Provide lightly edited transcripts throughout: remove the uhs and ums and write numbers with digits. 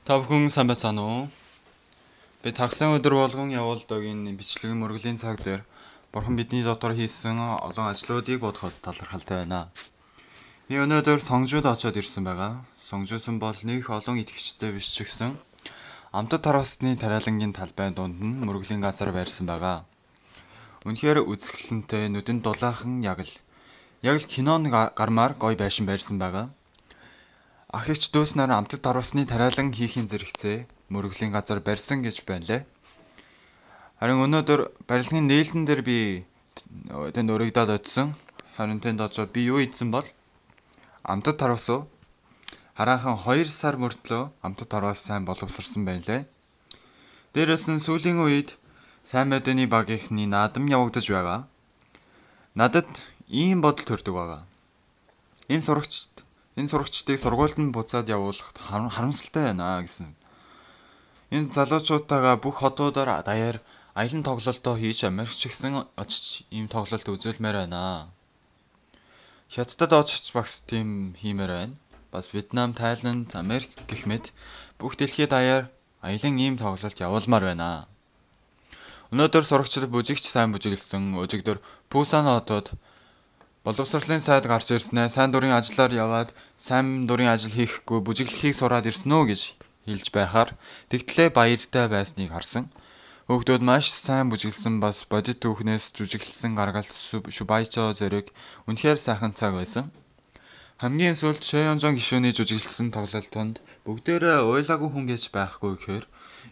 Та бүхэн сайн байцгаана уу? Би тагсан өдөр болгон явуулдаг энэ бичлэгийн мөргөлийн цаг дээр Бурхан бидний дотор хийсэн олон ажлуудыг бодоход талархалтай байна. Би өнөөдөр сонгожууд очоод ирсэн байгаа. Сонгожсон бол нэг олон итгэгчтэй биш ч гэсэн амтд тараасны тариалангийн талбайн дунд нь мөргөлийн газар байрсан байгаа. Үнэхээр үзэсгэлэнтэй нүдэнд дулаахан яг л киноны гармаар гоё байшин байрсан байгаа. Ах эгч дүүс нар амтд тараасны тариалан хийхин зэрэгцээ мөргөлийн газар барьсан гэж байна лээ. Харин өнөөдөр барилгын нээлтэн дээр би тэнд өргөдөөд очсон. Харин тэнд очоод би юу ийдсэн бол амтд тараас хараахан 2 сар мөртлөө амтд тараас сайн боловсрсан байна лээ. Дээрээс нь сүүлийн үед сайн мэдээний багийнхны наадам явагдаж байгаа. Надад ийм бодол төрдөг байгаа. Энэ сурагчдыг сургуульд нь буцаад явуулахад харамсалтай байна гэсэн. Энэ залуучуудаагаа бүх хотуудаар даяар аялан тоглолтоо хийж Америкч гисэн очиж ийм тоглолт үзүүлмээр байна. Хятадд очиж багс тийм хиймээр байна. Бас Вьетнам, Тайланд, Америк гэх мэт бүх дэлхийд даяар аялан ийм тоглолт явуулмаар байна. Өнөөдөр сурагчид бүжигч сайн бүжиглсэн өжигдөр Пусан хотод боловсролын сайд гарч ирснээр сайн дурын ажиллаар яваад сайн дурын ажил хийхгүй бүжиглэхийг сураад ирсэн үү гэж хэлж байхаар тэгтлээ баяртай байсныг харсан. Хүүхдүүд маш сайн бүжиглсэн бас бодит түүхнээс жүжиглсэн гаргалт Шубайчо зэрэг үнэхээр сайхан цаг байсан. Хамгийн сүүлд Шеонжон гишүүний жүжиглсэн тоглолтонд бүгдээрээ уйлаагүй хүн гэж байхгүй гэхээр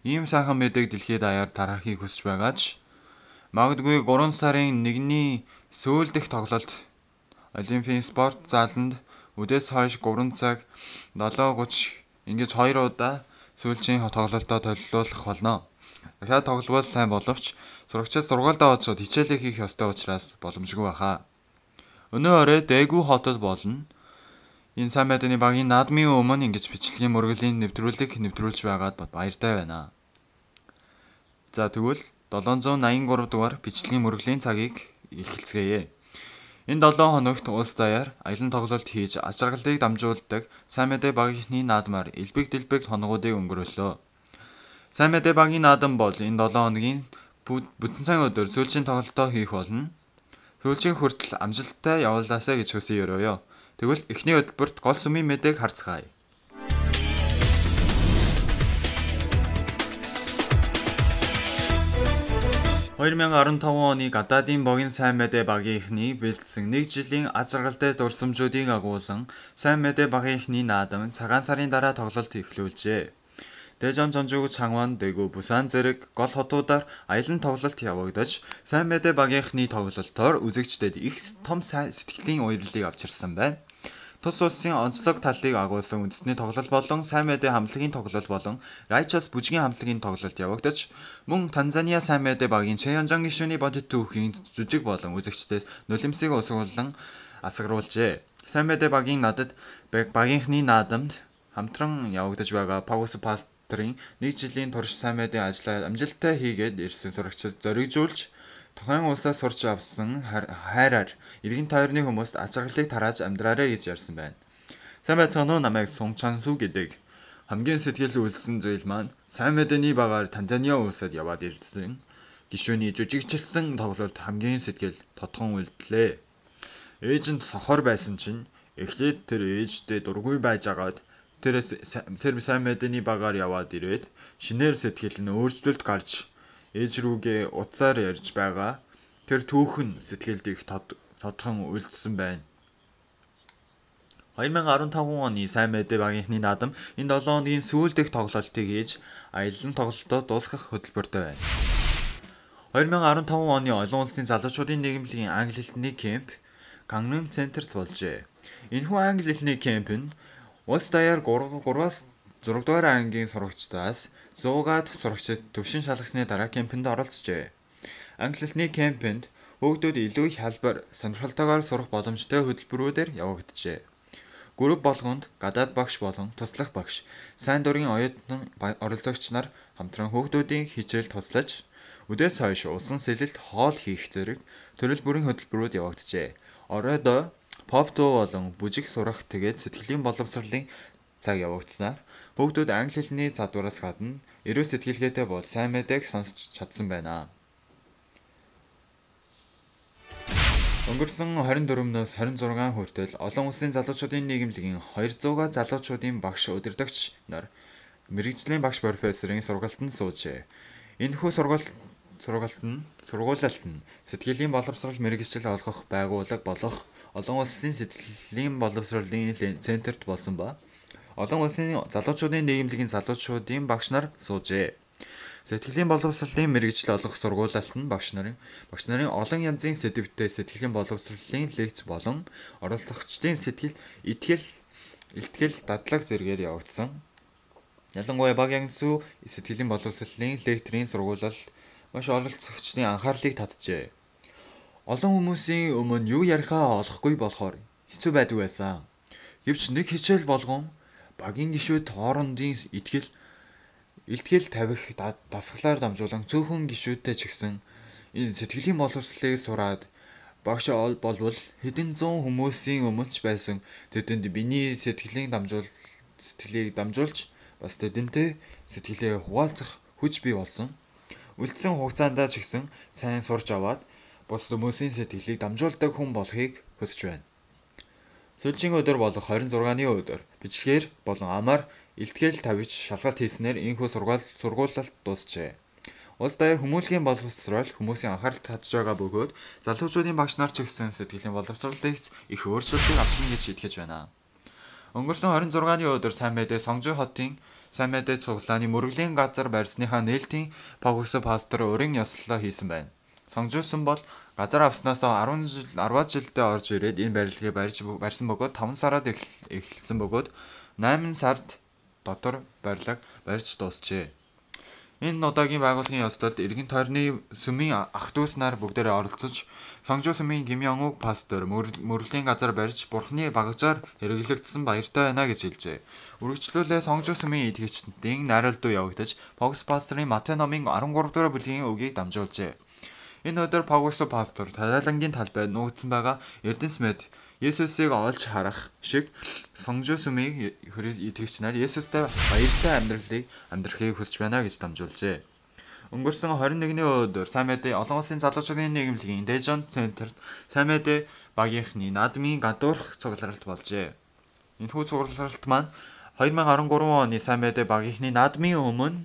ийм сайхан мэдээг дэлхийд даяар тарахыг хүсэж байгаа ч магадгүй 3 сарын 1-ний сүүлд дэх тоглолт Олимпийн спорт заланд үдээс хойш 3 цаг 7:30 ингэж 2 удаа сүүлчийн тоглолтоо төлөвлөх болно. Дахиад тоглолт сайн боловч сурагчид сургуультай очоод хичээлээ хийх ёстой учраас боломжгүй баха. Өнөө орой Дэгүү хотод болно. Энэ сайн мэдээний багийн наадмын өмнө ингэж бичлэгийн мөргөлийн нэвтрүүлж байгаад баяртай байна. За тэгвэл 783 дугаар бичлэгийн мөргөлийн цагийг эхэлцгээе. Энэ 7 хоногт улс даяар аялан тоглолт хийж аж аргалыг дамжуулдаг сайн мэдээ багийнхны наадмаар элбэг дэлбэг хоногуудыг өнгөрөөлөө. Сайн мэдээ багийн наадам бол энэ 7 хоногийн бүтэн цагийн өдөр сүүлчийн тоглолтоо хийх болно. Сүүлчийн хүртэл амжилттай явуулаасай гэж хүсье өрөөё. Тэгвэл эхний хөтөлбөрт гол сүмийн мэдээг харцгаая. 2015 оны гадаадын богино сайн мэдээ багийнхны бэлдсэн 1 жилийн аж аргалтай дурсамжуудыг агуулсан сайн мэдээ багийнхны наадам цагаан сарын дараа тоглолт эхлүүлжээ. Дэжон Чонжуг, Чангвон, Дэгүү, Бусан зэрэг гол хотуудаар аялан тоглолт явагдаж сайн мэдээ багийнхны тоглолтоор үзэгчдэд их том сэтгэлийн уяллыг авчирсан байна. Тус улсын онцлог талыг агуулсан үндэсний тоглолт болон сайн мэдээ хамтлагийн тоглолт болон Righteous бүжгийн хамтлагийн тоглолт явагдаж мөн Танзания сайн мэдээ багийн Шеонжон гишүүний бодит түүхийн жүжиг болон үзэгчдээс нулимсыг усгуулсан асгаруулжээ. Сайн мэдээ багийн багийнхны наадамд хамтран явагдаж байгаа Паус пастрын 1 жилийн турш сайн мэдээ ажлаа амжилттай хийгээд ирсэн сурагчид зоригжуулж тухайн улсаас сурч авсан хайраар иргэн тойрны хүмүүст аж аргалыг тарааж амьдраарай гэж ярьсан байна. Сайн байцгаана уу, намайг Сун Чансу гэдэг. Хамгийн сэтгэл үйлсэн зүйл маань сайн мэдээний багаар Танзания улсад яваад ирсэн гишүүний жүжигчилсэн тоглолт хамгийн сэтгэл тотхон үйлдлээ. Ээж нь сохор байсан чинь эхлээд тэр ээжтэй дургүй байж агаад тэр сайн мэдээний багаар яваад ирээд шинээр сэтгэл нь өөрчлөлт гарч ээж рүүгээ утсаар ярьж байгаа. Тэр түүхэн сэтгэлд их тодхон үйлдсэн байна. 2015 оны сайн мэдээ багийнхны наадам энэ 7 хоногийн сүүлд дэх тоглолтыг хийж аялан тоглолтоо дуусгах хөтөлбөртэй байна. 2015 оны олон улсын залуучуудын нийгэмлэгийн англи хэлний кемп Гангнам центрт болжээ. Энэхүү англи хэлний кемп нь улс даяар 3-аас 6 дугаар ангийн сурагчдаас 100-аад сурагчид төвшин шалгасны дараа кемпэнд оролцжээ. Англи хэлний кемпэнд хүүхдүүд илүү их хялбар сонирхолтойгоор сурах боломжтой хөтөлбөрүүдээр явагджээ. Групп болгонд гадаад багш болон туслах багш, сайн дурын оюутан оролцогч нар хамтран хүүхдүүдийн хичээл туслаж, үдээс хойш усан сэлэлт хоол хийх зэрэг төрөл бүрийн хөтөлбөрүүд явагджээ. Оройдоо поп дуу болон бүжиг сурах тэгээд сэтгэлийн боловсролын цаг явагдсанаар хүүхдүүд англи хэлний задвараас гадна эрүүл сэтгэлгээтэй бол сайн мэдээг сонсч чадсан байна. Өнгөрсөн 24-өөс 26 хүртэл олон улсын залуучуудын нийгэмлэгийн 200-га залуучуудын багш удирдагч нар мэргэжлийн багш профессорын сургалтанд суужээ. Энэхүү сургуулалт нь сэтгэлийн боловсрол мэргэжил олгох байгууллага болох олон улсын сэтгэлийн боловсролын центрт болсон ба олон улсын залуучуудын нийгэмлэгийн залуучуудын багш нар суужээ. Сэтгэлийн боловсролын мэргэжил олгох сургуулалт нь багш нарын олон янзын сэдвтэй сэтгэлийн боловсролын лекц болон оролцогчдын илтгэл дадлаг зэргээр явагдсан. Ялангуяа баг янзын сэтгэлийн боловсролын лектрийн сургуулалт маш оролцогчдын анхаарлыг татжээ. Олон хүмүүсийн өмнө юу ярихаа олохгүй болохоор хэцүү байдаг байсан. Гэвч нэг хичээл болгон багийн гишүүд хоорондын итгэл илтгэл тавих дасгалаар дамжуулан цөөхөн гишүүдтэй ч гэсэн энэ сэтгэлийн боловсролыг сураад багш болбол хэдэн зуун хүмүүсийн өмнөч байсан тэдэнд биний сэтгэлийг дамжуулж бас тэдэнтэй сэтгэлээ хуваалцах хүч бий болсон. Үлдсэн хугацаанд ч гэсэн сайн сурч аваад бус хүмүүсийн сэтгэлийг дамжуулдаг хүн болохыг хүсэж байна. Сүүлийн өдөр болох 26-ны өдөр бичлэгээр болон амаар илтгэл тавьж шалгалт хийснээр энэхүү сургуулалт дуусжээ. Улс даяар хүмүүнлэгийн боловсрол хүмүүсийн анхаарал татж байгаа бөгөөд залуучуудын багш нар ч гэсэн сэтгэлийн боловсролыг их өөрчлөлтийг авчна гэж итгэж байна. Өнгөрсөн 26-ны өдөр сайн мэдээ Сонгжу хотын сайн мэдээ цуглааны мөрөглийн газар барьсныхаа нээлтийн Пагус пастор өрийн ёслолоо хийсэн байна. Сонгжуулсан бол газар авснаас 10 жилдээ орж ирээд энэ барилгыг барьсан бөгөөд 5 сард эхэлсэн бөгөөд 8 сард дотор барилга барьж дуусжээ. Энэ удаагийн байгууллагын ёслолд иргэн тойрны сүмийн ах дүүс нар бүгдээрээ оролцож Сонгжу сүмийн Ким Йонг-ук пастор мөрөглийн газар барьж бурхны багажаар хэрэглэгдсэн баяртай байна гэж хэлжээ. Үргэлжлүүлээ Сонгжу сүмийн итгэгчдийн найрал дуу явагдаж Пагус пасторын Матай номын 13 дугаар бүлгийн үгийг дамжуулжээ. Энэ өдөр Пагус пастор Таилангийн талбайд нуугдсан байгаа Эрдэнэс мэд Есүсийг олж харах шиг Сонгжу сүмийн итгэгч нар Есүстэй баяртай амьдрахыг хүсэж байна гэж дамжуулжээ. Өнгөрсөн 21-ний өдөр сайн мэдээ олон улсын залуучуудын нийгэмлэгийн Дэжон центрт сайн мэдээ багийнхны наадмын гадуурх цугларалт болжээ. Энэхүү цугларалт маань 2013 оны сайн мэдээ багийнхны наадмын өмнө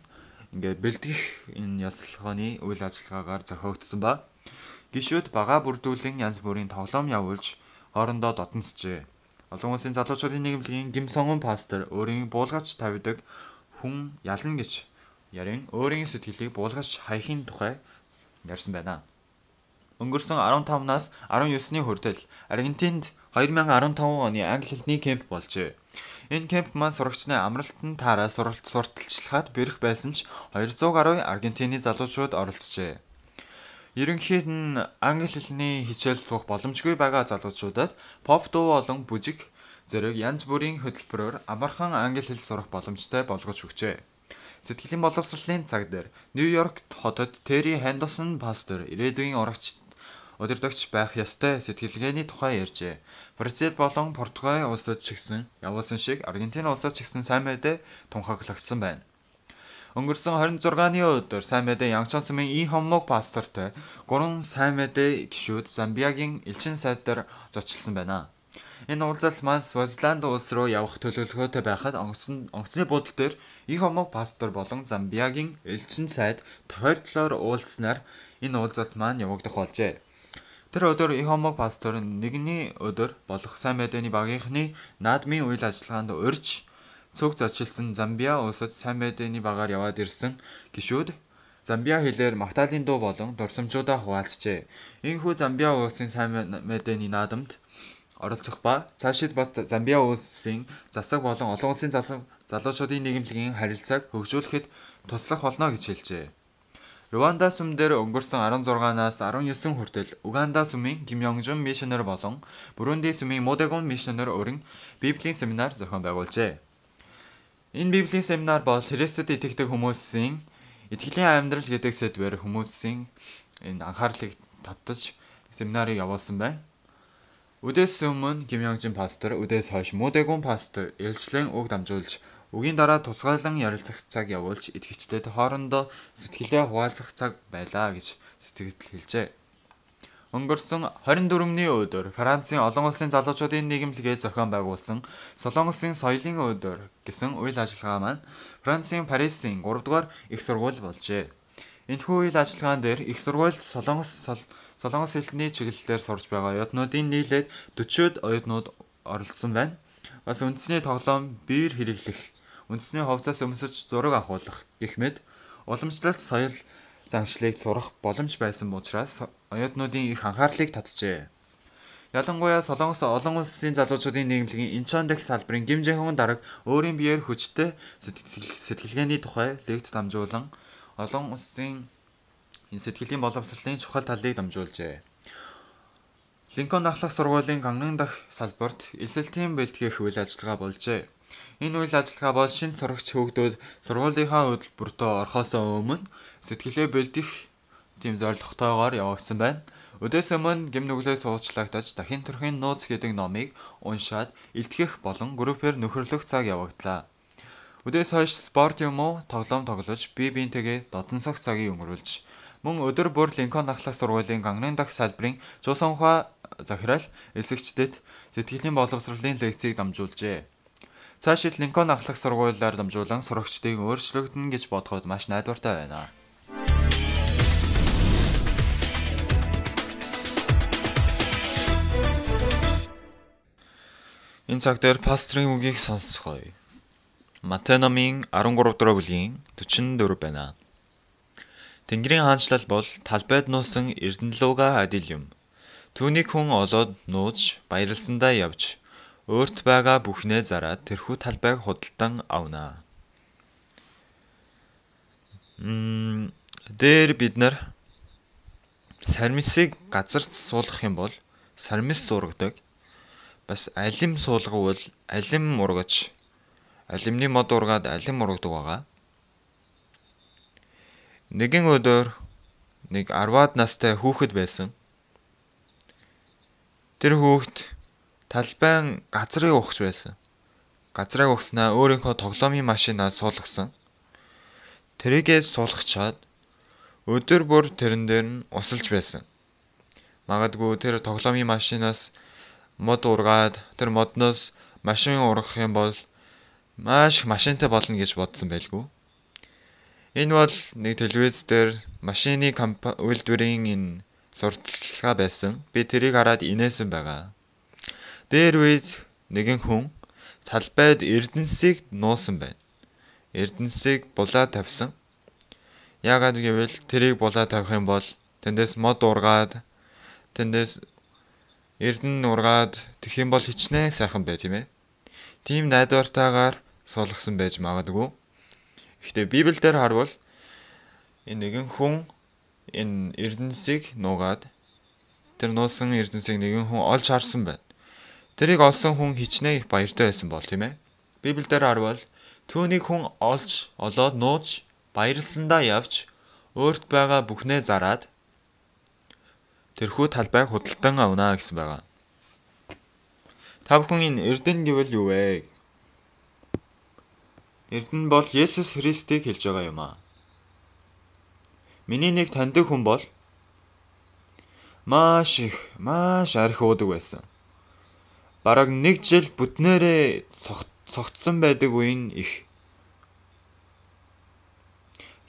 бэлтгэх энэ ясалганы үйл ажиллагаагаар зохиогдсон ба гишүүд бага бүрдүүлэн янз бүрийн тоглоом явуулж хоорондоо дотносжээ. Олон улсын залуучуудын нийгэмлэгийн Ким Сонгун пастор өөрийн буулгаж тавьдаг хүн ялна гэж ярин өөрийн сэтгэлийг буулгаж хайхын тухай ярьсан байна. Өнгөрсөн 15-наас 19-ний хүртэл Аргентинд 2015 оны англи хэлний кемп болжээ. Энэ кемп маань сурагчны амралтанд таараа сурталчилгаад бэрх байсан ч 200 гаруй Аргентины залуучууд оролцжээ. Ерөнхийд нь англи хэлний хичээл суух боломжгүй байгаа залуучуудад поп дуу болон бүжиг зэрэг янз бүрийн хөтөлбөрөөр амархан англи хэл сурах боломжтой болгож өгчээ. Сэтгэлийн боловсролын цаг дээр Нью-Йорк хотод Терри Хендерсон пастор ирээдүйн удирдагч байх ёстой сэтгэлгээний тухай ярьжээ. Бразил болон Португал улсад ч гэсэн явуулсан шиг Аргентин улсад ч гэсэн сайн мэдээ тунхаглагдсан байна. Өнгөрсөн 26-ны өдөр сайн мэдээ Янчон сүмийн Ий Хоммог пастортой 3 сайн мэдээ гишүүд Замбиагийн элчин сайд дээр зочилсон байна. Энэ уулзалт маань Свазиленд улс руу явах төлөвлөгөөтэй байхад онгоцны буудлын дээр Ий Хоммог пастор болон Замбиагийн элчин сайд тохиолдлоор уулзснаар энэ уулзалт маань явагдах болжээ. Тэр өдөр Ий Хоммог пастор нэгний өдөр болох сайн мэдээний багийнхны наадмын үйл ажиллагаанд урьж цуг зочилсон Замбиа улсад сайн мэдээний багаар яваад ирсэн гишүүд Замбиа хэлээр Магдалины дуу болон дурсамжуудаа хуваалцжээ. Ийхүү Замбиа улсын сайн мэдээний наадамд оролцох ба цаашид бас Замбиа улсын засаг болон олон улсын залуучуудын нийгэмлэгийн харилцааг хөгжүүлэхэд туслах болно гэж хэлжээ. Руанда сүм дээр өнгөрсөн 16-наас 19 хүртэл Уганда сүмийн Ким Йонжун миссионер болон Бурунди сүмийн Модегон миссионер өрн Библийн семинар зохион байгуулжээ. Энэ Библийн семинар бол Христэд итгэдэг хүмүүсийн итгэлийн амьдрал гэдэг сэдвээр хүмүүсийн энэ анхаарлыг татаж семинарыг явуулсан байна. Үдээс өмнө Ким Йонжун пастор, үдээс хойш Модегон пастор илчлэн үг дамжуулж үгийн дараа тусгайлан ярилцах цаг явуулж итгэгчдэд хоорондоо сэтгэлээ хуваалцах цаг байлаа гэж сэтгэл хэлжээ. Өнгөрсөн 24-ний өдөр Францын олон улсын залуучуудын нийгэмлэгээ зохион байгуулсан Солонгосын соёлын өдөр гэсэн үйл ажиллагаа маань Францын Парисын 3 дугаар их сургууль болжээ. Энэхүү үйл ажиллагаан дээр их сургуульд солонгос хэлний чиглэлээр сурж байгаа оюутнуудын нийлээд 40-од оюутнууд оролцсон байна. Бас үндэсний тоглоом биер хэрэглэх, үндэсний хувцас өмсөж зураг авахулах гэх мэт уламжлалт соёл заншлыг сурах боломж байсан учраас оюутнуудын их анхаарлыг татжээ. Ялангуяа Солонгос олон улсын залуучуудын нийгэмлэгийн Инчон дэх салбарын Ким Жон-ун дарга өөрийн биеэр хүчтэй сэтгэлгээний тухай лекц дамжуулан олон улсын энэ сэтгэлийн боловсролын чухал талыг дамжуулжээ. Линкольн ахлах сургуулийн Гангнам дахь салбарт элсэлтийн бэлтгэх үйл ажиллагаа болжээ. Энэ үйл ажиллагаа бол шинэ сурагч хүүхдүүд сургуулийнхаа хөтөлбөртөө орохоос өмнө сэтгэлээ бэлдэх тийм зорилготойгоор явагдсан байна. Өдөөс өмнө гэм нүглээ суучлагдаж дахин төрхийн нууц гэдэг номыг уншаад илтгэх болон группээр нөхөрлөх цаг явагдлаа. Өдөөс хойш спорт юм уу тоглоом тоглож бие биентэйгээ додон сох цагийг өнгөрүүлж мөн өдөр бүр Линкольн ахлах сургуулийн ганган дахь салбарын Чуусан ухаа захирал эсэгчдэд сэтгэлийн боловсролын лекцийг дамжуулжээ. Цаашид Линкольн ахлах сургуулиар дамжуулан сурагчдыг өөрчлөгдөн гэж бодоход маш найдвартай байна. Энэ цаг дээр пастрын үгийг сонсгоё. Матай номын 13 дугаар бүлгийн 44 байна. Тэнгэрийн хаанчлал бол талбайд нуусан эрдэнэлүүгээ адил юм. Түүнийг хүн олоод нууж баярлсандаа явж өөрт байгаа бүхнээ зараад тэрхүү талбайг худалдан авнаа. Дээр бид нар сармисыг газарт суулгах юм бол сармис зургадаг. Бас алим суулгавал алим ургаж алимны мод ургаад алим ургадаг байгаа. Нэгэн өдөр нэг 10-аад настай хүүхэд байсан. Тэр хүүхэд талбайн газрыг ухаж байсан. Газрыг ухснаа өөрийнхөө тоглоомын машинаас суулгасан. Тэрийгээ суулгачаад өдөр бүр тэрэн дээр нь усалж байсан. Магадгүй тэр тоглоомын машинаас мод ургаад тэр модноос машин ургах юм бол маш машинтай болно гэж бодсон байлгүй. Энэ бол нэг телевиз дээр машины үйлдвэрийн энэ сурталчилгаа байсан. Би тэрийг хараад инээсэн байгаа. Дээр үед нэгэн хүн талбайд эрдэнсийг нуусан байна. Эрдэнсийг булаад тавьсан. Яагаад гэвэл тэрийг булаад тавих юм бол тэндээс мод ургаад тэндээс эрдэнэ ургаад тэгэх юм бол хичнээн сайхан бай, тийм ээ. Тийм найдвартайгаар суулгасан байж магадгүй. Гэхдээ Библиэлд харвал энэ нэгэн хүн энэ эрдэнсийг нуугаад тэр нуусан эрдэнсийг нэгэн хүн олж харсан байна. Тэрийг олсон хүн хичнээн их баяртай байсан бол, тийм ээ. Библиэлд харвал түүнийг хүн олоод нууж баярлсандаа явж өөрт байгаа бүхнээ зараад тэрхүү талбайг худалдан авнаа гэсэн байгаа. Та бүхэн энэ эрдэнэ гэвэл юу вэ? Эрдэнэ бол Есүс Христийг хэлж байгаа юм аа. Миний нэг таньдаг хүн бол маш арх уудаг байсан. Бараг 1 жил бүтнээрээ цогтсон байдаг үе нь их.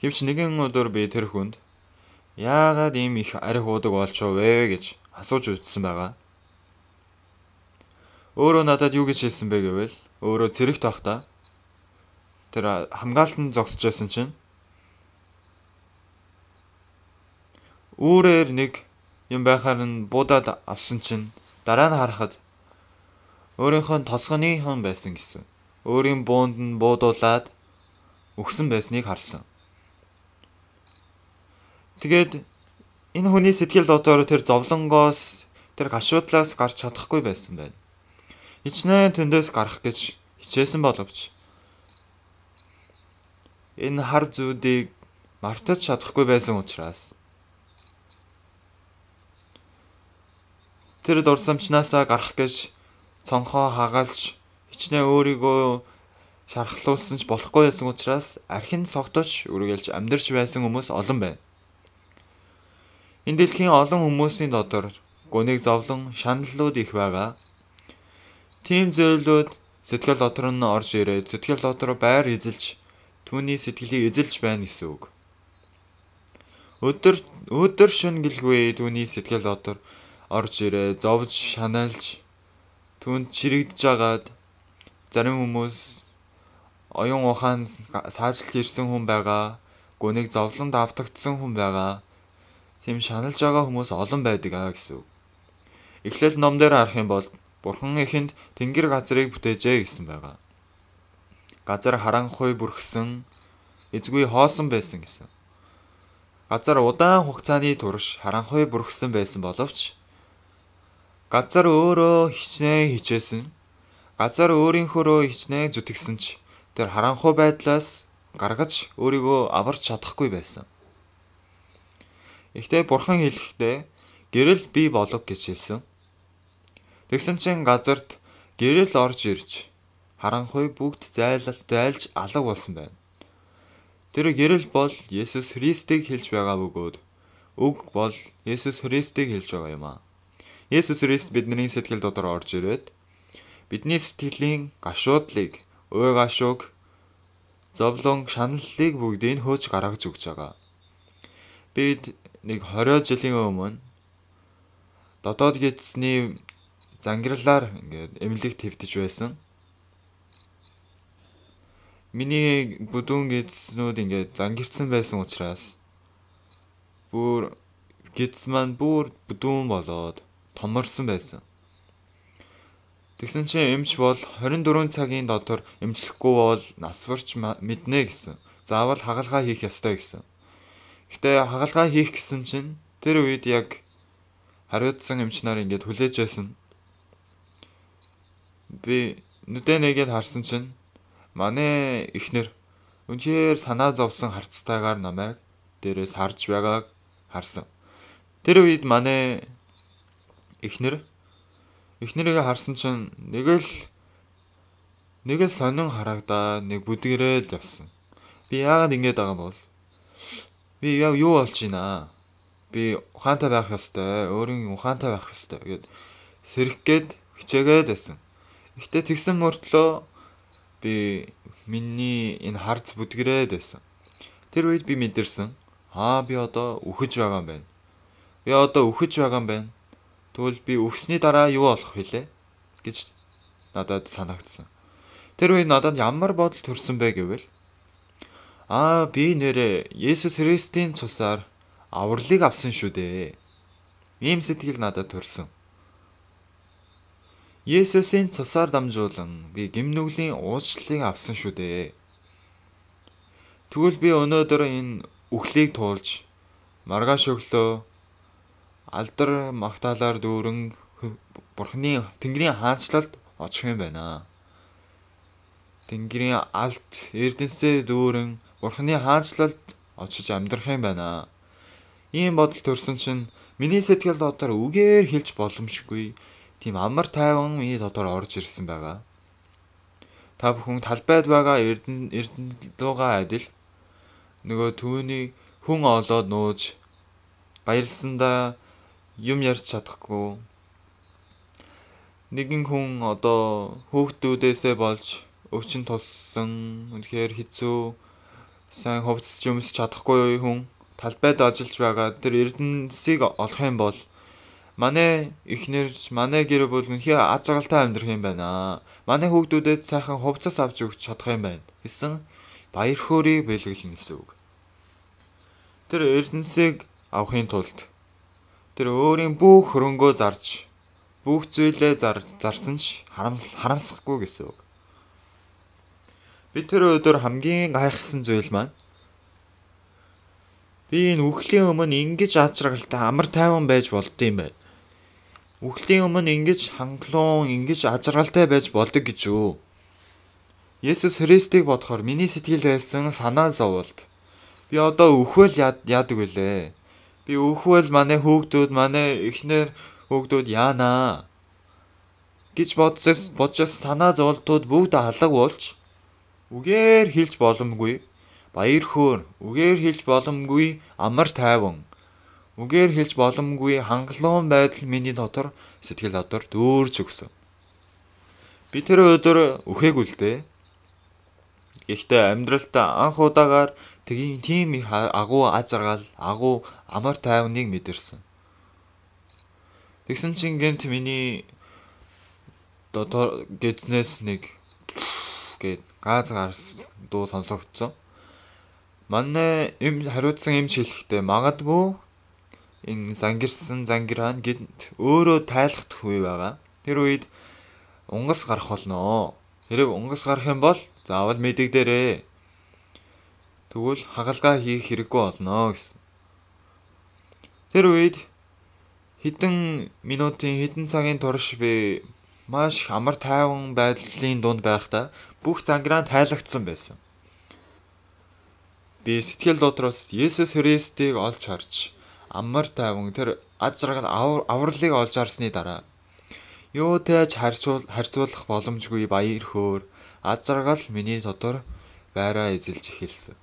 Гэвч нэгэн өдөр би тэр хүнд яагаад ийм их арх уудаг болчихов вэ гэж асууж үзсэн байгаа. Өөрөө надад юу гэж хэлсэн бэ гэвэл өөрөө зэрэг тахта тэр хамгаалтанд зогсож байсан чинь үүрээр нэг юм байхаар нь буудаад авсан чинь дараа нь харахад өөрийнхөө толгойнийхан байсан гэсэн. Өөрийн буунд нь буудуулаад өгсөн байсныг харсан. Тэгээд энэ хүний сэтгэл дотор тэр зовлонгоос тэр гашуудлаас гарч чадахгүй байсан байна. Хичнээн тэндээс гарах гэж хичээсэн боловч энэ хар зүүдийг мартаж чадахгүй байсан учраас тэр дурсамжнаасаа гарах гэж цонхоо хагалж хичнээн өөрийгөө шархлуулсан ч болохгүй байсан учраас архин согтож үргэлж амьдарч байсан хүмүүс олон байна. Энэ дэлхийн олон хүмүүсийн дотор гуниг зовлон шаналлууд их байгаа. Тийм зөвлөд сэтгэл дотор нь орж ирээд сэтгэл дотор байр эзэлж түүний сэтгэлийг эзэлж байна гэсэн үг. Өдөр шөнө гэлгүй түүний сэтгэл дотор орж ирээд зовж шаналж түүнд чирэгдэж агаад зарим хүмүүс оюун ухаан саажилт ирсэн хүн байгаа, гуниг зовлонд автагдсан хүн байгаа. Тийм шаналж байгаа хүмүүс олон байдаг гэсэн үг. Эхлэл номдэр харах юм бол Бурхан эхэнд тэнгэр газрыг бүтээжээ гэсэн байгаа. Газар харанхуй бүрхсэн, эзгүй хоосон байсан гэсэн. Газар удаан хугацааны турш харанхуй бүрхсэн байсан боловч газар өөрөө хичнээн хичээсэн. Газар өөрийнхөөрөө хичнээн зүтгэсэн ч тэр харанхуй байдлаас гаргаж өөрийгөө аварч чадахгүй байсан. Ихтэй бурхан хэлэхдээ гэрэл бий болов гэж хэлсэн. Тэгсэн чинь газарт гэрэл орж ирж харанхуй бүгд зайлж алга болсон байна. Тэр гэрэл бол Есүс Христийг хэлж байгаа бөгөөд үг бол Есүс Христийг хэлж байгаа юм аа. Есүс Христ бидний сэтгэл дотор орж ирээд бидний сэтгэлийн гашуудлыг, уй гашууг, зовлон, шаналлыг бүгдийг хөөж гаргаж өгч байгаа. Бид нэг 20 жилийн өмнө дотоод гидсний зангирлаар ингээд эмнэлэгт хэвтэж байсан. Миний бүдүүн гидснүүд ингээд зангирсан байсан учраас бүр гидс маань бүр бүдүүн болоод томорсон байсан. Тэгсэн чинь эмч бол 24 цагийн дотор эмчлэхгүй бол насварч мэднэ гэсэн. Заавал хагалгаа хийх ёстой гэсэн. Гэтэ хагалгаа хийх гэсэн чинь тэр үед яг хариуцсан эмч нар ингээд хүлээж байсан. Би нүдэ нэгээд харсан чинь манай эхнэр үнэхээр санаа зовсон харцтайгаар намайг дээрээс харж байгааг харсан. Тэр үед манай эхнэрийг харсан чинь нэг л сонин харагдаа нэг бүдгэрэл явсан. Би яагаад ингэж байгаа бол би яг юу болж байна? Би ухаантай байх ёстой, өөрийн ухаантай байх ёстой гэд сэрхгээд хичээгээд байсан. Гэхдээ тэгсэн мөртлөө би миний энэ харц бүдгэрээд байсан. Тэр үед би мэдэрсэн. Би одоо үхэж байгаа юм байна. Тэгвэл би үхсний дараа юу болох вүлээ гэж надад санагдсан. Тэр үед надад ямар бодол төрсөн бэ гэвэл би нэрээ Есүс Христийн цусаар авралыг авсан шүү дээ. Ийм сэтгэл надад төрсөн. Есүсийн цусаар дамжуулан би гимнүглийн уучлалыг авсан шүү дээ. Тэгвэл би өнөөдөр энэ үхлийг туулж маргааш өглөө алдар магтаалаар дүүрэн Бурхны Тэнгэрийн хаанчлалд очих юм байна. Тэнгэрийн алт эрдэнсээр дүүрэн Бурхны хаанчлалд очиж амьдрах юм байна. Ийм бодол төрсөн чинь миний сэтгэл дотор үгээр хэлж боломжгүй тийм амар тайван миний дотор орж ирсэн байгаа. Та бүхэн талбайд байгаа эрдэнэлдуугаа адил нөгөө түүний хүн олоод нууж баярлсандаа юм ярьж чадахгүй. Нэгэн хүн одоо хүүхдүүдээсээ болж өвчин туссан, үнэхээр хэцүү, сайн хувцасч өмсч чадахгүй хүн талбайд ажиллаж байгаа тэр эрдэнэсийг олох юм бол манай эхнэрч, манай гэр бүл үнэхээр аз жаргалтай амьдрах юм байна. Манай хүүхдүүдэд сайхан хувцас авч өгч чадах юм байна гэсэн баяр хөөргийг бэлгэлнэ гэсэн үг. Тэр эрдэнэсийг авахын тулд тэр өөрийн бүх хөрөнгөө зарж, бүх зүйлээ зарсан ч харамсахгүй гэсэн үг. Би тэр өдөр хамгийн гайхсан зүйл маань би энэ үхлийн өмнө ингэж аз жаргалтай амар тайван байж болдсон юм байна. Үхлийн өмнө ингэж хангалуун, ингэж аз жаргалтай байж болдог гэж юу? Есүс Христийг бодохоор миний сэтгэл байсан санаа зовлт. Би одоо үхвэл яадаг вүлээ? Би үхвэл манай хүүхдүүд, манай эхнэр хүүхдүүд яанаа гэж бодож санаа зовлтууд бүгд алга болж үгээр хэлж боломгүй баяр хөөр, үгээр хэлж боломгүй амар тайван, үгээр хэлж боломгүй хангалуун байдал миний дотор сэтгэл дотор дүүрж өгсөн. Би тэр өдөр үхээгүй л дээ. Гэхдээ амьдралтаа анх удаагаар тийм их агуу аз жаргал, агуу амар тайвныг мэдэрсэн. Тэгсэн чинь гэнт миний дотор гэзнээс нэг гээд газ гарс дуу сонсогдсон. Манай хариуцсан эмч хэлэхдээ магадгүй энэ зангираа гэнт өөрөө тайлахт үе байгаа. Тэр үед унгас гарах болно. Хэрэг унгас гарах юм бол заавал мэдэгдээрэй. Тэгвэл хагалгаа хийх хэрэггүй болно гэсэн. Тэр үед хэдэн минутын хэдэн цагийн турш би маш амар тайван байдлын дунд байхдаа бүх зангираа тайлагдсан байсан. Би сэтгэл дотроос Есүс Христийг олж харж амар тайван тэр аз жаргал авралыг олж харсны дараа юутэйч харьцуулах боломжгүй баяр хөөр аз жаргал миний дотор байраа эзэлж эхэлсэн.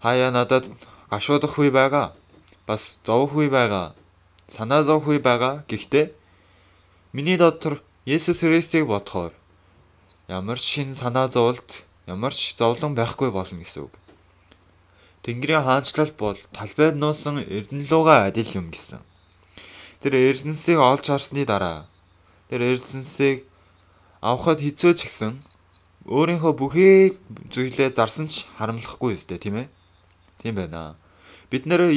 Хаяа надад гашуудах үе байгаа. Бас зовх үе байгаа. Санаа зовх үе байгаа. Гэхдээ миний дотор Есүс Христийг бодохоор ямар ч шин санаа зовлт, ямар ч зовлон байхгүй болно гэсэн үг. Тэнгэрийн хаанчлал бол талбайд нуусан эрдэнэлууга адил юм гэсэн. Тэр эрдэнсийг олж харсны дараа тэр эрдэнсийг авахд хэцүү ч гэсэн өөрийнхөө бүхий зүйлээ зарсан ч харамлахгүй өстэй тийм ээ. Тийм байна. Бидний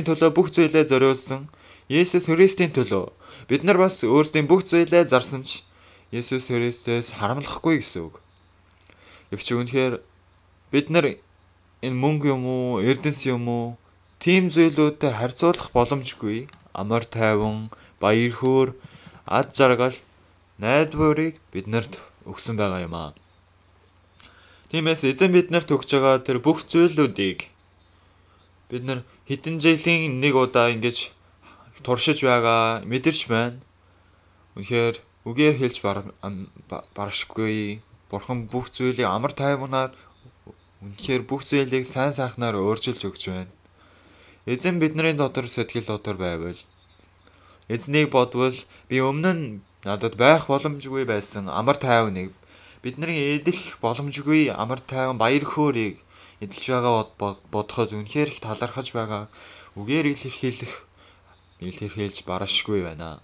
төлөө бүх зүйлээ зориулсан Есүс Христийн төлөө бид нар бас өөрсдийн бүх зүйлээ зарсан ч Есүс Христээс харамлахгүй гэсэн үг. Гэвч үнэхээр бид нар энэ мөнгө юм уу, эрдэнэс юм уу, тийм зүйлүүдтэй харьцуулах боломжгүй амар тайван, баяр хөөр, аз жаргал, найдварыг биднэрт өгсөн байгаа юм аа. Тиймээс эзэн биднэрт өгч байгаа тэр бүх зүйлүүдийг бид нар хэдэн жилийн нэг удаа ингэж туршиж байгаа мэдэрч байна. Үнэхээр үгээр хэлж барашгүй. Бурхан бүх зүйлийг амар тайванаар үнэхээр бүх зүйлийг сайн сайхнаар өөрчилж өгч байна. Эзэн бидний дотор сэтгэл дотор байвал эзнийг бодвол би өмнө нь надад байх боломжгүй байсан амар тайвныг бидний эдэх боломжгүй амар тайван баяр хөөргийг эдэлж байгаа бодоход үнэхээр их талархаж байгаа. Үгээр илэрхийлж барашгүй байна.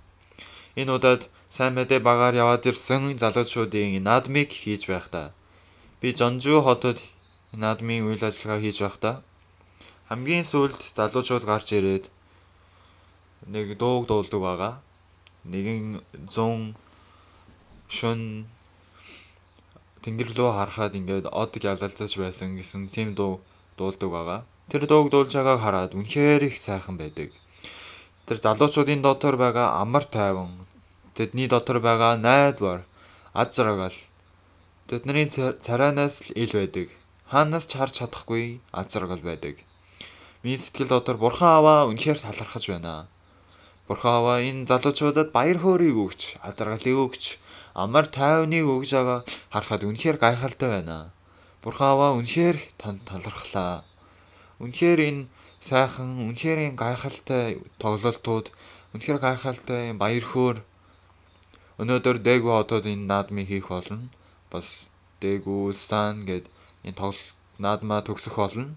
Энэ удаад сайн мэдээ багаар яваад ирсэн залуучуудын наадмыг хийж байхдаа би Жонжуу хотод наадмын үйл ажиллагаа хийж байхдаа хамгийн сүүлд залуучууд гарч ирээд нэг дууг дуулдаг байгаа. Нэгэн 100 шөн тэнгэр рүү харахад ингээд од ялалцаж байсан гэсэн тийм дуу дуулдаг байгаа. Тэр дууг дуулж байгааг хараад үнэхээр их сайхан байдаг. Тэр залуучуудын дотор байгаа амар тайван, тэдний дотор байгаа найдвар, аз жаргал тэдний царайнаас л ил байдаг. Хаанаас ч харж чадахгүй аз жаргал байдаг. Миний сэтгэл дотор Бурхан Аваа үнэхээр талархаж байна. Бурхан Аваа энэ залуучуудад баяр хөөргийг өгч, аз жаргалыг өгч, амар тайвныг өгж байгаа харахад үнэхээр гайхалтай байна. Бурхан Аваа үнэхээр талархлаа. Үнэхээр энэ сайхан, үнэхээр энэ гайхалтай тоглолтууд, үнэхээр гайхалтай баяр хөөр өнөөдөр Дэгүү хотод энэ наадмыг хийх болно. Бас Дэгүү сан гэд энэ наадмаа төгсөх болно.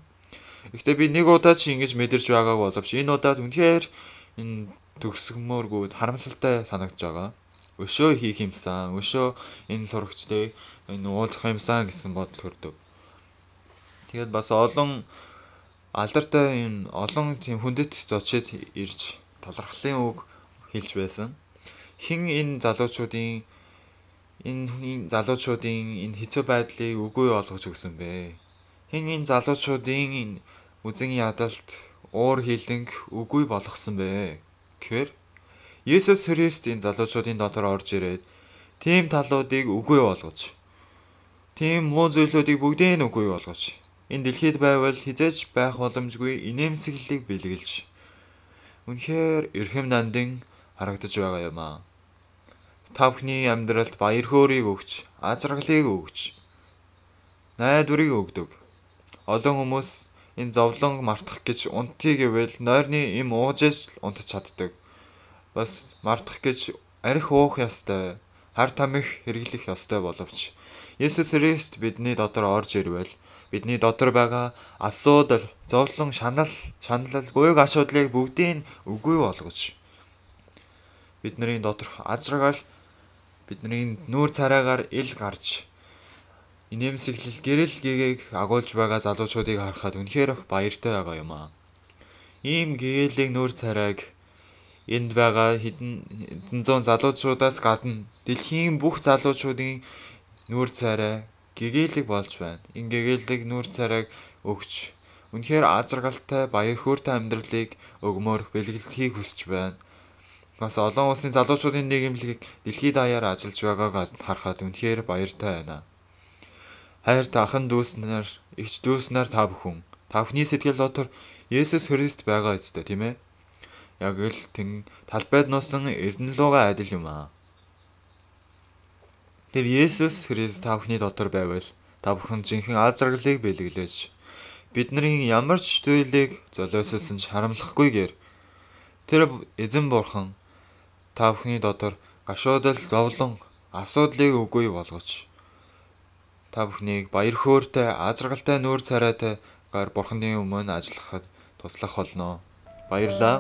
Гэхдээ би нэг удаа ч ингэж мэдэрч байгааг боловч энэ удаад үнэхээр энэ төгсгмөөргүй харамсалтай санагдж байгаа. Өшөө хийх юмсан, өшөө энэ сурагчдыг энэ уулзах юмсан гэсэн бодол төрдөг. Тэгээд бас олон алдартай энэ олон тийм хүндэт зочид ирж талархлын үг хэлж байсан. Хэн энэ залуучуудын энэ хэцүү байдлыг үгүй болгож өгсөн бэ? Хэн энэ залуучуудын энэ үзэн ядалт уур хилэнг үгүй болгосон бэ? Гэхээр Есүс Христ энэ залуучуудын дотор орж ирээд тийм талуудыг үгүй болгож, тийм муу зүйлүүдийг бүгдийг нь үгүй болгож, энэ дэлхийд байвал хизээж байх боломжгүй инээмсэглэлийг бэлгэлж, үнэхээр эрхэм нандин харагдаж байгаа юм аа. Та бүхний амьдралд баяр хөөргийг өгч, аз жаргалыг өгч, найдварыг өгдөг. Олон хүмүүс энэ зовлон мартах гэж унтъя гэвэл нойрны им ууж л унтаж чаддаг. Бас мартах гэж арх уух ёстой, хар тамхи хэрэглэх ёстой боловч Есүс Христ бидний дотор орж ирвэл бидний дотор байгаа асуудал, зовлон, шанал, гуйг асуудлыг бүгдийг үгүй болгож бидний доторх аз жаргал, бидний нүүр царайгаар ил гарч инээмсэглэл гэрэл гэгээг агуулж байгаа залуучуудыг харахад үнэхээр баяртай байгаа юм аа. Ийм гээлийг нүүр царайг энд байгаа хэдэн зуун залуучуудаас гадна дэлхийн бүх залуучуудын нүүр царай гэгээлэг болж байна. Энэ гэгээлэг нүүр царайг өгч үнэхээр аз жаргалтай баяр хөөртэй амьдралыг өгмөр бэлгэлхийг хүсэж байна. бас олон улсын залуучуудын нийгэмлэгийг дэлхийд даяар ажиллаж байгааг харахад үнэхээр баяртай байна. Хайрт ахын дүүс нар, эгч дүүс нар та бүхэн. Та бүхний сэтгэл дотор Есүс Христ байгаа үстэй, тийм ээ? Яг л талбайд нуусан эрдэнэлууга адил юм аа. Тэр Есүс Христ та бүхний дотор байвал та бүхэн жинхэнэ аз жаргалыг бэлэглэж бидний ямар ч зүйлийг золиослсон ч харамлахгүйгээр тэр эзэн бурхан та бүхний дотор гашуудал зовлон асуудлыг үгүй болгож та бүхнийг баяр хөөртэй аз жаргалтай нүүр царайтай гар бурханы өмнө ажиллахад туслах болно. Баярлалаа.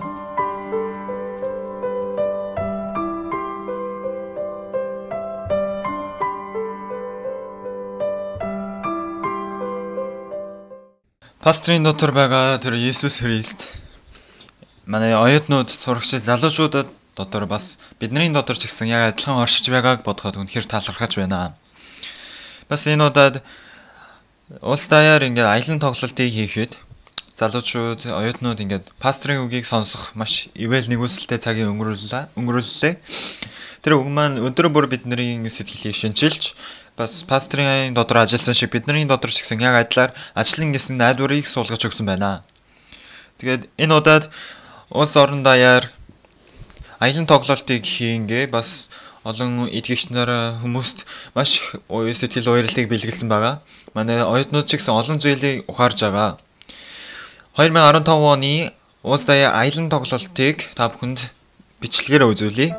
Пастрын дотор байгаа тэр Есүс Христ манай оюутнууд сурагч залуучуудад дотор бас бидний дотор ч гэсэн яг адилхан оршиж байгааг бодоход үнэхээр талархаж байна. Бас энэ удаад улс даяар ингээд аялан тоглолтыг хийхэд залуучууд, оюутнууд ингээд пастрын үгийг сонсох маш ивэл нэгүсэлтэй цагийг өнгөрүүллээ. Тэр үг маань өдөр бүр бидний сэтгэлийг шинчилж бас пастрын дотор ажилласан шиг бидний дотор ч гэсэн яг адилаар ажлын гэсэн найдварыг суулгаж өгсөн байна. Тэгээд энэ удаад улс орон даяар аялан тоглолтыг хийнгээ бас олон итгэгч нар хүмүүст маш сэтгэл уяллыг бэлгэлсэн байгаа. Манай оюутнууд ч гэсэн олон зүйлийг ухаарж байгаа. 2015 оны улс даяар аялан тоглолтыг та бүхэнд бичлэгээр үзүүлье.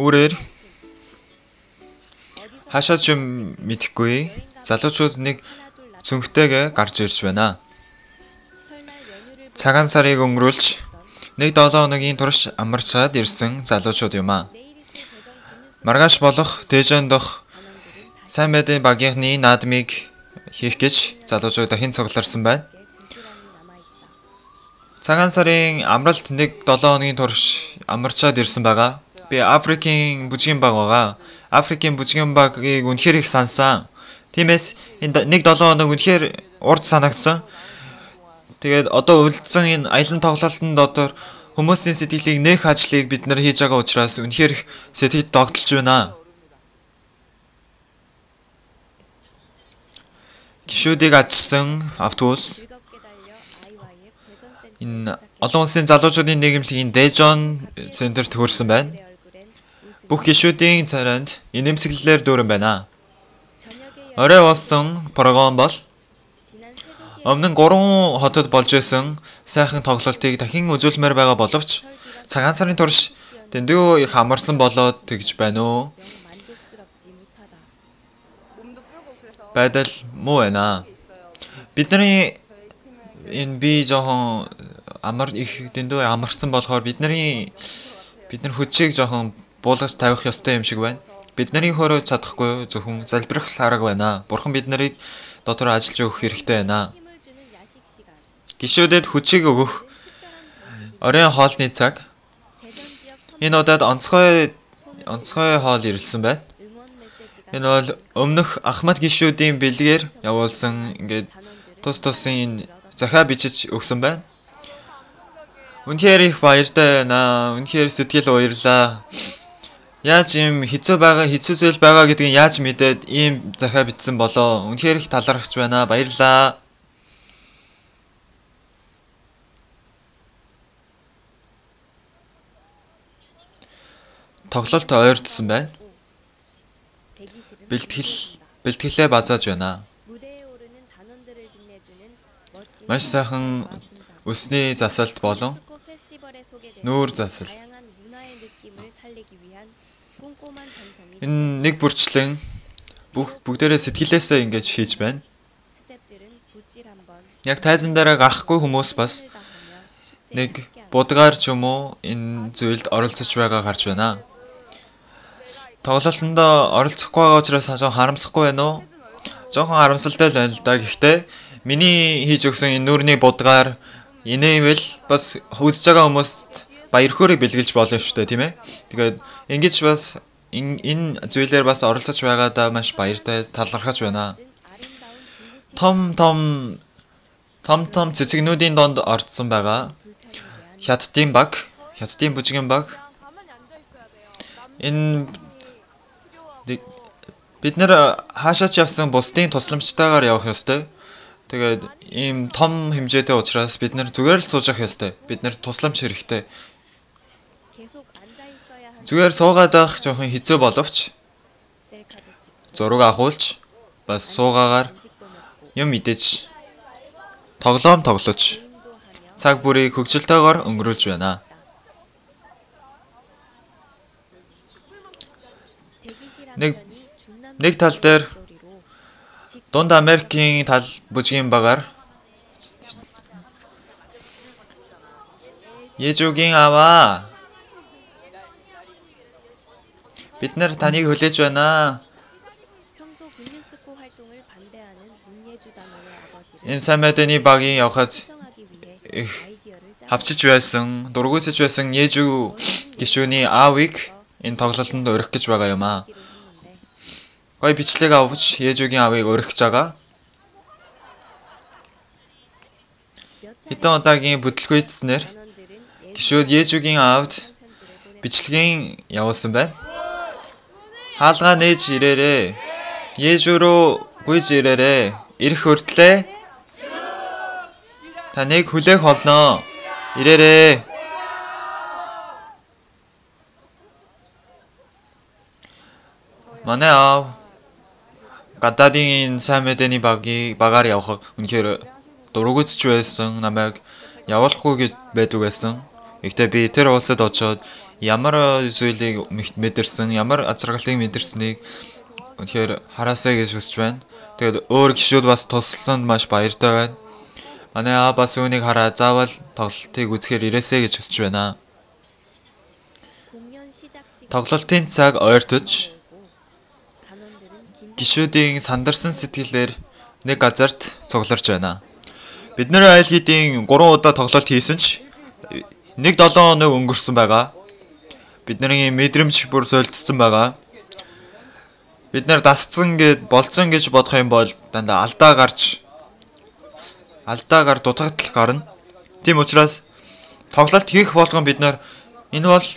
Өөрөөр хашаа ч юм мэдэхгүй залуучууд нэг цүнхтэйгээ гарч ирж байна. Цагаан сарыг өнгөрүүлж 1-7 хоногийн турш амарчаад ирсэн залуучууд юм аа. Маргааш болох Дэжон дох сайн мэдээ багийнхны наадмыг хийх гэж залуучууд дахин цугларсан байна. Цагаан сарын амралт 1-7 хоногийн турш амарчаад ирсэн байгаа. Би Африкийн бүжгийн баг байгаа. Африкийн бүжгийн багыг үнэхээр их сансан. Тиймээс энэ 1-7 хоног үнэхээр урд санагдсан. Тэгээд одоо үлдсэн энэ аялан тоглолтын дотор хүмүүсийн сэтгэлийг нээх ажлыг бид нар хийж байгаа учраас үнэхээр их сэтгэл догтлж байна. Гишүүдийг ачсан автобус энэ олон улсын залуучуудын нийгэмлэгийн Дэжон центрт хүрсэн байна. Бүх гишүүдийн царайнд инэмсэглэлээр дүүрэн байна. Орой болсон програм бол өмнө нь 3 хотод болж байсан сайхан тоглолтыг дахин үзүүлмээр байгаа боловч цагаан сарын турш дэндүү их амарсан болоод тэгж байна уу? Байдал муу байна. Бидний энэ би жоохон дэндүү амарсан болохоор бид нар хүчийг жоохон буулгаж тавих ёстой юм шиг байна. Бидний хөрөө чадахгүй зөвхөн залбирах арга байна. Бурхан бид нарыг дотор ажиллаж өгөх хэрэгтэй байна. Гишүүдэд хүчийг өгөх оройн хоолны цаг. Энэ удаад онцгой хоол ирэлсэн байна. Энэ бол өмнөх Ахмад гишүүдийн бэлгээр явуулсан ингээд тусын захаа бичиж өгсөн байна. Үнэхээр их баяртай байна. Үнэхээр сэтгэл уярлаа. Яаж юм хэцүү зүйл байгаа гэдгийг яаж мэдээд ийм захаа бичсэн болоо. Үнэхээр их талархаж байна. Баярлалаа. Тоглолт ойртсон байна. Бэлтгэлээ базааж байна. Маш сайхан өсний засалт болон нүүр засал. Энэ нэг бүрчлэн бүгдээрээ сэтгэлээсээ ингэж хийж байна. Яг тайзан дээр гарахгүй хүмүүс бас нэг будгаар ч юм уу энэ зүйлд оролцож байгаа гарч байна. тоглолтонд оролцохгүй байгаа учраас жоохон харамсахгүй байна уу? Жоохон харамсалтай л байна л да. Гэхдээ миний хийж өгсөн энэ нүүрний будгаар инээвэл бас үзэж байгаа хүмүүст баяр хөөргийг бэлгэлж болно шүү дээ, тийм ээ. Тэгээд ингэж бас энэ зүйлээр бас оролцож байгаадаа маш баяртай талархаж байна. Том цэцэгнүүдийн донд орцсон байгаа. Хятадын баг, хятадын бүжгийн баг. Энэ бид нэр хаашаач явсан бусдын тусламжтайгаар явах ёстой. Тэгээд ийм том хэмжээтэй учраас бид нэр зүгээр л сууж явах ёстой. Бид нэр тусламж хэрэгтэй. Зүгээр суугаад байх жоохон хэцүү боловч зураг авахулж бас суугаагаар юм мэдээж тоглоом тоглож цаг бүрийг хөгжилтэйгээр өнгөрүүлж байна. Нэг тал дээр Дунд Америкийн тал бүжгийн багаар Ежүүгийн аваа. Бид нар таныг хүлээж байна. Энэ Самэдэний багийн явхад хавчиж байсан, дургуутж байсан Ежүү гишүүний аавыг энэ тоглолтод урих гэж байгаа юм аа. Гой бичлэг авч Ежүүгийн аавыг урих гэж байгаа. Хэдэн удаагийн бүтлгүйцснээр гишүүд Ежүүгийн аавд бичлэгийн явуулсан байна. Хаалгаа нээж ирээрээ. Ежүү рүү гүйж ирээрээ. Ирэх хүртлээ таныг хүлээх болно. Ирээрээ. Манай аав гадаадын Самэдэний багаар явах үнэхээр дургуутж байсан, намайг явуулахгүй гэж байдаг байсан. Гэхдээ би тэр улсад очоод ямар зүйлийг мэдэрсэн, ямар азаргалыг мэдэрснийг үнэхээр хараасаа гэж хүсэж байна. Тэгээд өөр гишүүд бас тусалсанд маш баяртай байна. Манай аав бас үүнийг хараад заавал тоглолтыг үзэхээр ирээсэй гэж хүсэж байна. Тоглолтын цаг ойртож гишүүдийн сандарсан сэтгэлээр нэг газарт цугларч байна. Бид нэр айл хэдийн 3 удаа тоглолт хийсэн ч 1-7 хоног өнгөрсөн байгаа. Бидний мэдрэмж бүр солилцсон байгаа. Бид нар дасцсан болцсон гэж бодох юм бол дандаа алдаа гар дутагдал гарна. Тийм учраас тоглолт хийх болгон бид нар энэ бол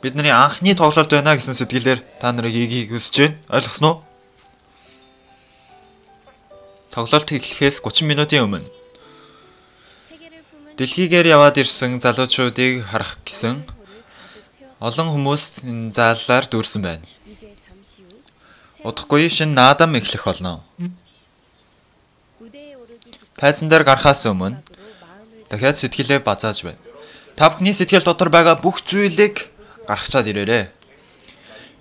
бидний анхны тоглолт байна гэсэн сэтгэлээр та нарыг хийхийг хүсэж байна. Ойлгосноо? Тоглолт эхлэхээс 30 минутын өмнө дэлхийгээр яваад ирсэн залуучуудыг харах гэсэн олон хүмүүс энэ зааллаар дүүрсэн байна. Удахгүй шинэ наадам эхлэх болно. Тайзан дээр гарахаас өмнө дахиад сэтгэлээ базааж байна. Та бүхний сэтгэл дотор байгаа бүх зүйлийг гаргачаад ирээрэй.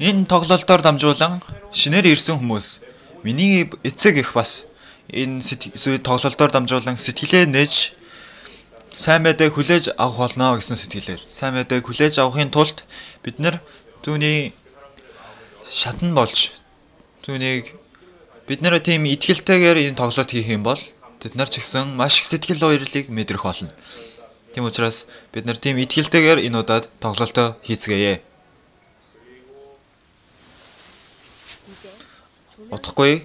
Энэ тоглолтоор дамжуулан шинээр ирсэн хүмүүс, миний эцэг их бас энэ тоглолтоор дамжуулан сэтгэлээ нээж сайн мэдээ хүлээж авах болно гэсэн сэтгэлээр. Сайн мэдээ хүлээж авахын тулд бид нар түүний шатан болж бид нэр тийм итгэлтэйгээр энэ тоглолт хийх юм бол тэд нар ч гэсэн маш их сэтгэл баярлалыг мэдрэх болно. Тийм учраас бид нар тийм итгэлтэйгээр энэ удаад тоглолтоо хийцгээе. Утгагүй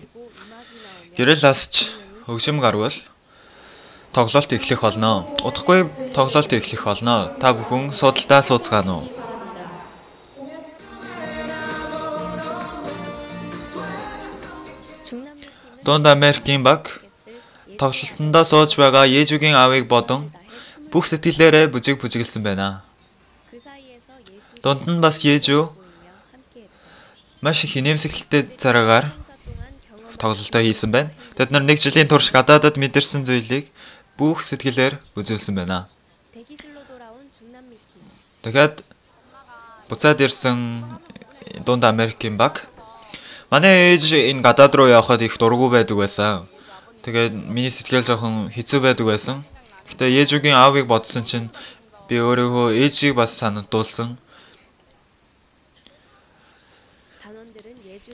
гэрэл асч хөгжим гарвал тоглолт эхлэх болно. Удахгүй тоглолт эхлэх болно. Та бүхэн судалдаа сууцгаана уу? Дунд Америкийн баг тоглолтондоо сууж байгаа Ежүүгийн аавыг бодон бүх сэтгэлээрээ бүжиглсэн байна. Дунд нь бас Ежүү маш их инээмсэглэлтэй цараагаар тоглолтоо хийсэн байна. Тэд нар 1 жилийн турш гадаадад мэдэрсэн зүйлийг бүх сэтгэлээр үзүүлсэн байна. Дахиад буцаад ирсэн Дунд Америкийн баг. Манай ээж энэ гадаад руу явхад их дургу байдаг байсан. Тэгээд миний сэтгэл жоохон хэцүү байдаг байсан. Гэтэ Ежүүгийн аавыг бодсон чинь би өөрийнхөө ээжийг бас санагдуулсан.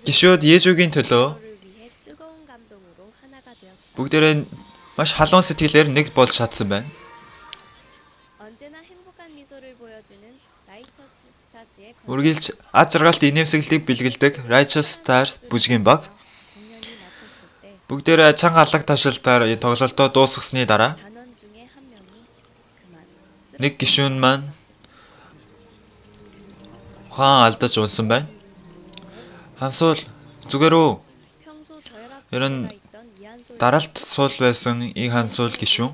Гишүүд Ээжүүгийн төлөө бүгдээрээ маш халуун сэтгэлээр нэг болж чадсан байна. Үргэлж аз жаргалт инээмсэглэлийг бэлгэлдэг Righteous Stars бүжгийн баг бүгдээрээ чанга алга ташаалтаар тоглолтоо дуусгасны дараа нэг гишүүн маань ухаан алдаж унсан байна. Хансуул зүгээр үү? Ер нь даралт суул байсан и хансуул гишүүн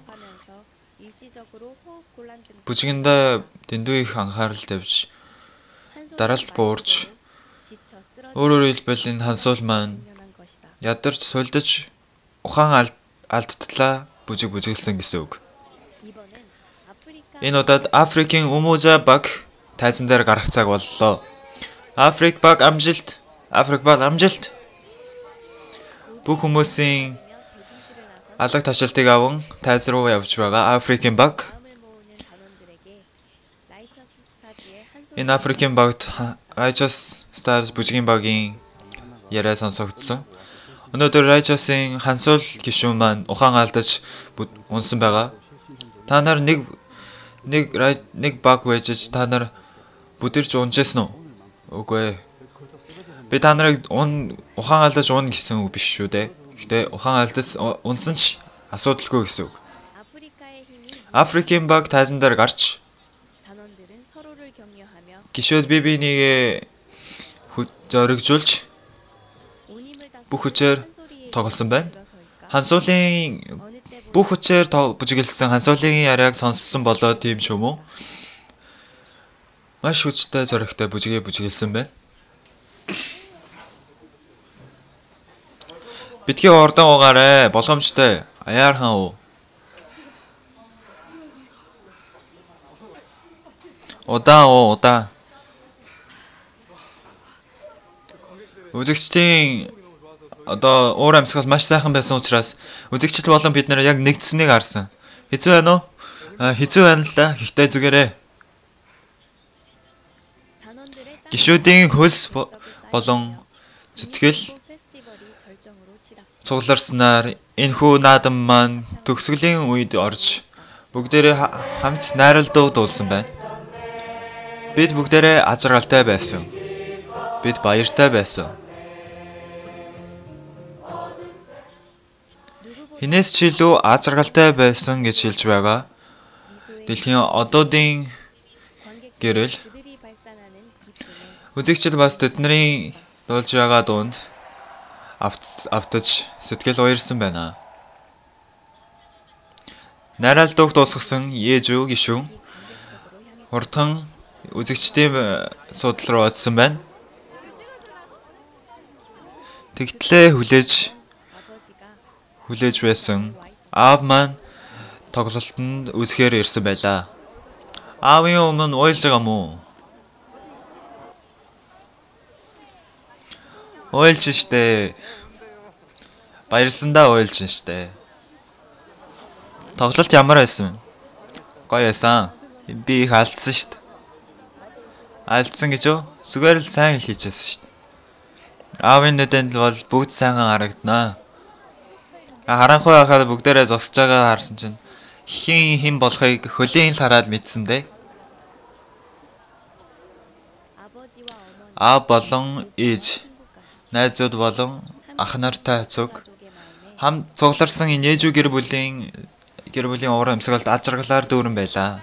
бүжгэндээ дэндүү их анхаарал тавьж даралт буурч өөрөөр хэлбэл энэ хансуул маань ядарч сулдаж ухаан алдтлаа бүжиг бүжиглсэн гэсэн үг. Энэ удаад Африкийн Умужа баг тайзан дээр гарах цаг боллоо. Африк баг амжилт. Бүх хүмүүсийн алга ташаалтыг аван тайз руу явж байгаа Африкийн баг. Энэ Африкийн багт Righteous Stars бүжгийн багийн яриа сонсогдсон. Өнөөдөр Righteous-ийн хансуул гишүүн маань ухаан алдаж унсан байгаа. Та нар нэг баг вэжж та нар бүдэрч унжсэн үү? Үгүй ээ. Би та нарыг ухаан алдаж уун гэсэн үг биш шүү дээ. Гэхдээ ухаан алдаж унсан ч асуудалгүй гэсэн үг. Африкийн баг тайзан дээр гарч гишүүд бие бинийгээ зоригжуулж бүх хүчээр тоглосон байна. Хансуулын бүх хүчээр бүжиглсэн хансуулын яриаг сонссон болоо тийм ч юм уу. Маш хүчтэй зоригтой бүжгээ бүжиглсэн байна. Битгий ордон уугаарэ, боломжтой. Аяархан уу. Удаа. Үзэгчдийн одоо уур амьсгал маш сайхан байсан учраас үзэгчд болон бид нэр яг нэгдсэнийг харсан. Хэцүү байна уу? Хэцүү байна л да. Гэхдээ зүгээрээ. Гишүүдийн хөлс болон зүтгэл цугларснаар энэхүү наадам маань төгсгөлийн үед орж бүгдээрээ хамт найралдуу дуулсан байна. Бид бүгдээрээ азаргалтай байсан. Бид баяртай байсан. Хинээс ч илүү азаргалтай байсан гэж хэлж байгаа. Дэлхийн одоодын гэрэл үзэгчд бас тэдний дуулж байгаа дунд автаж сэтгэл уярсан байна. Найралдууг дуусгасан Ээжүү гишүүн хурдхан үзэгчдийн судал руу очсон байна. Тэгтлээ хүлээж байсан аав маань тоглолтод үсгээр ирсэн байлаа. Аавын өмнө уйлж байгаа мó? Уйлж штэ. Баярлсандаа уйлж штэ. Тоглолт ямар байсан? Гоё байсан. Би их алдсан штэ. Алдсан гэж үү? Зүгээр л сайн хийчихсэн штэ. Аавын нүдэнд бол бүгд сайхан харагдана. Харанхуй хахад бүгдээрээ зогсож байгаа харсан чинь хэн болохыг хөлийн л хараад мэдсэн дээ. Аав болон ээж, найзууд болон ах нартай цуг хамт цугларсан Ээжүү гэр бүлийн уур амьсгалд аз жаргалаар дүүрэн байлаа.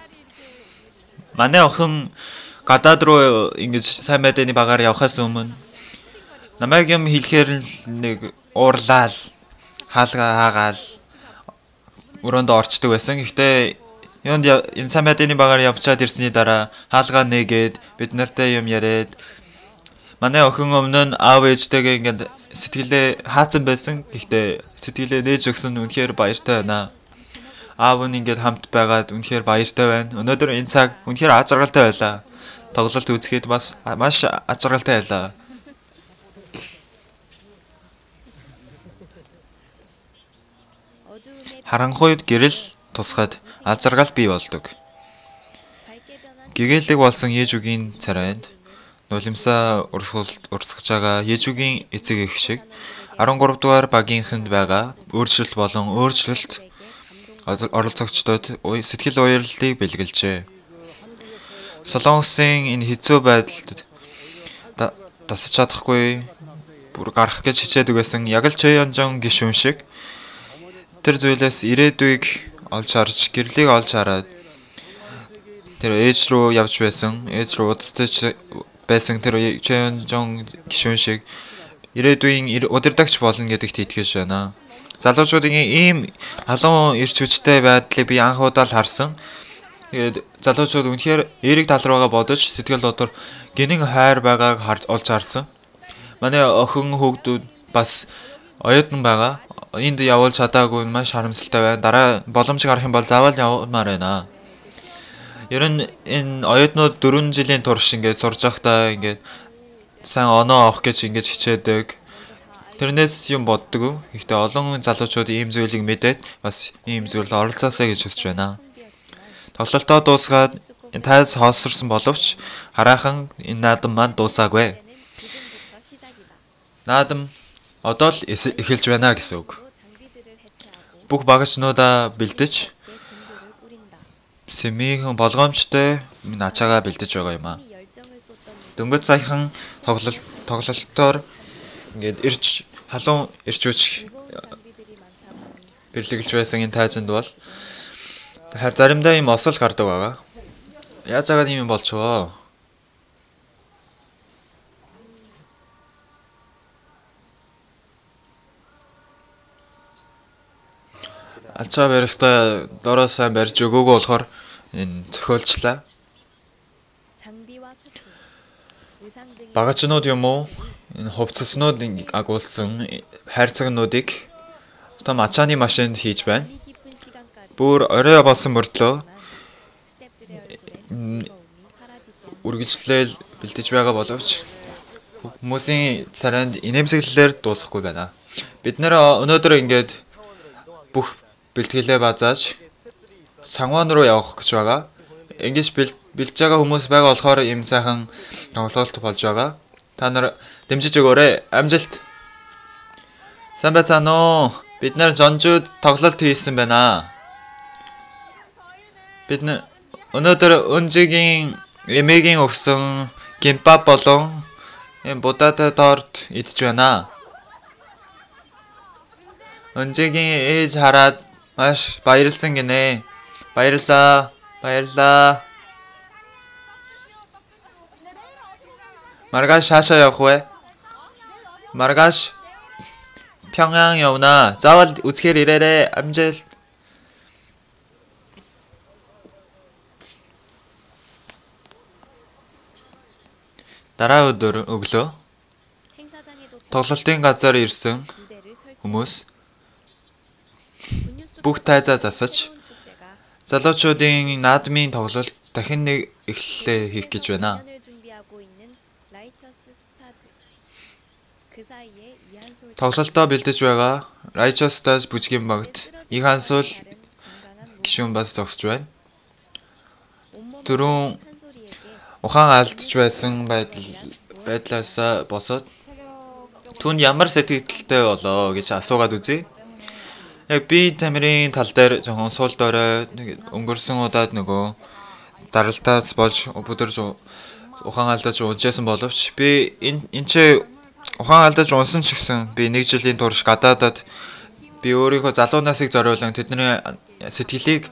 Манай охин гадаад руу ингэж сайн мэдээний багаар явхаас өмнө намайг юм хэлэхээр нэг уурлал хаалга хаагаал өрөөнд орчдөг байсан. Гэхдээ энэ сайн мэдээний багаар явчаад ирсний дараа хаалга нээгээд бид нартай юм яриад манай охин өмнө нь аав ээжтэйгээ ингээд сэтгэлээ хаацсан байсан. Гэхдээ сэтгэлээ нээж өгсөн үнэхээр баяртай байна. Аав нь ингээд хамт байгаад үнэхээр баяртай байна. Өнөөдөр энэ цаг үнэхээр аз жаргалтай байлаа. Тоглолт үзэхэд бас маш аз жаргалтай байлаа. Харанхуйд гэрэл тусахад аз жаргал бий болдог. Гэгээлэг болсон Ээжүүгийн царайнд нулимсаа урсгаж байгаа Ежүгийн эцэг эх шиг 13 дугаар багийнханд байгаа өөрчлөлт болон өөрчлөлт оролцогчдод сэтгэл уяллыг бэлгэлжээ. Солонгосын энэ хэцүү байдалд тасч чадахгүй бүр гарах гэж хичээдэг байсан яг л Чэйонжон гишүүн шиг тэр зүйлээс ирээдүйг олж харж гэрлийг олж хараад тэр ээж рүү явж байсан. Ээж рүү уудсаж байсан тэр Чэйонжон гишүүн шиг ирээдүйн удирдагч болно гэдэгт итгэж байна. Залуучуудын ийм халуун эрч хүчтэй байдлыг би анх удаа л харсан. Тэгээд залуучууд үнэхээр эерэг тал руугаа бодож сэтгэл дотор гинэн хайр байгааг олж харсан. Манай охин хүүхдүүд бас оюутан байгаа. Энд явуулж чадаагүй нь маш харамсалтай байна. Дараа боломж гарах юм бол заавал явмаар байна. Ер нь энэ оюутнууд 4 жилийн турш ингээд сурж байхдаа ингээд сайн оноо авах гэж ингэж хичээдэг. Тэрнээс юм боддог. Гэхдээ олон залуучууд ийм зүйлийг мэдээд бас ийм зүйл оролцоосоо гэж хэлж байна. Тоглолтоо дуусгаад тайлс хоосорсон боловч хараахан энэ наадам маань дуусаагүй. Наадам одоо л эхэлж байна гэсэн үг. Бүх багшнуудаа бэлдэж Сэмихэн болгоомжтой ачаагаа бэлдэж байгаа юм аа. Дөнгөж саяхан тоглолтоор ингээд халуун ирч хүч бэлгэлж байсан энэ тайзанд бол заримдаа ийм осол гардаг байгаа. Яаж агаад ийм болчихвоо? Ачаа барихтаа дороо сайн барьж өгөөгүй болохоор энэ зохиолчлаа. Багажнууд юм уу? Энэ хувцаснууд агуулсан хайрцагнуудыг том ачааны машинд хийж байна. Бүр орой болсон мөртлөө үргэлжлэл бэлдэж байгаа боловч хүмүүсийн царайнд инээмсэглэлээр дуусахгүй байна. Бид нэр өнөөдөр ингээд бүх бэлтгэлээ базааж Сангван руу явах гэж байгаа. Ингэж бэлдэж байгаа хүмүүс байгаа болохоор ийм сайхан тоглолт болж байгаа. Та нар дэмжиж өгөөрэй. Амжилт. Сайн байцгаана уу? Бид нар Жонжууд тоглолт хийсэн байна. Бид өнөөдөр Өнжигийн эмээгийн өгсөн гимпап болон будаатай торт идэж байна. Өнжигийн ээж хараад маш баярлсан гинэ. Баярлаа. Маргааш хаашаа явах вэ? Маргааш Пхёнгян явна. Заавал үзэхээр ирээрэй. Амжилт. Дараа өдөр өглөө тоглолтын газар ирсэн хүмүүс бүх тайзаа засаж залуучуудын наадмын тоглолт дахин нэг эхлэлээ хийх гэж байна. Тоглолтоо бэлдэж байгаа Райчостаж бүжгийн багт Ихансул гишүүн бас зогсож байна. Дөрөв ухаан алдж байсан байдлаасаа босоод түнд ямар сэтгэлтэй болоо гэж асуугаад үзье. Яг би тамирын тал дээр жоохон суул дорой өнгөрсөн удаад нөгөө даралтаас болж өдөрж ухаан алдаж унжсэн боловч би энэ ч ухаан алдаж унсан ч гэсэн би 1 жилийн турш гадаадад би өөрийнхөө залуу насыг зориулан тэдний сэтгэлийг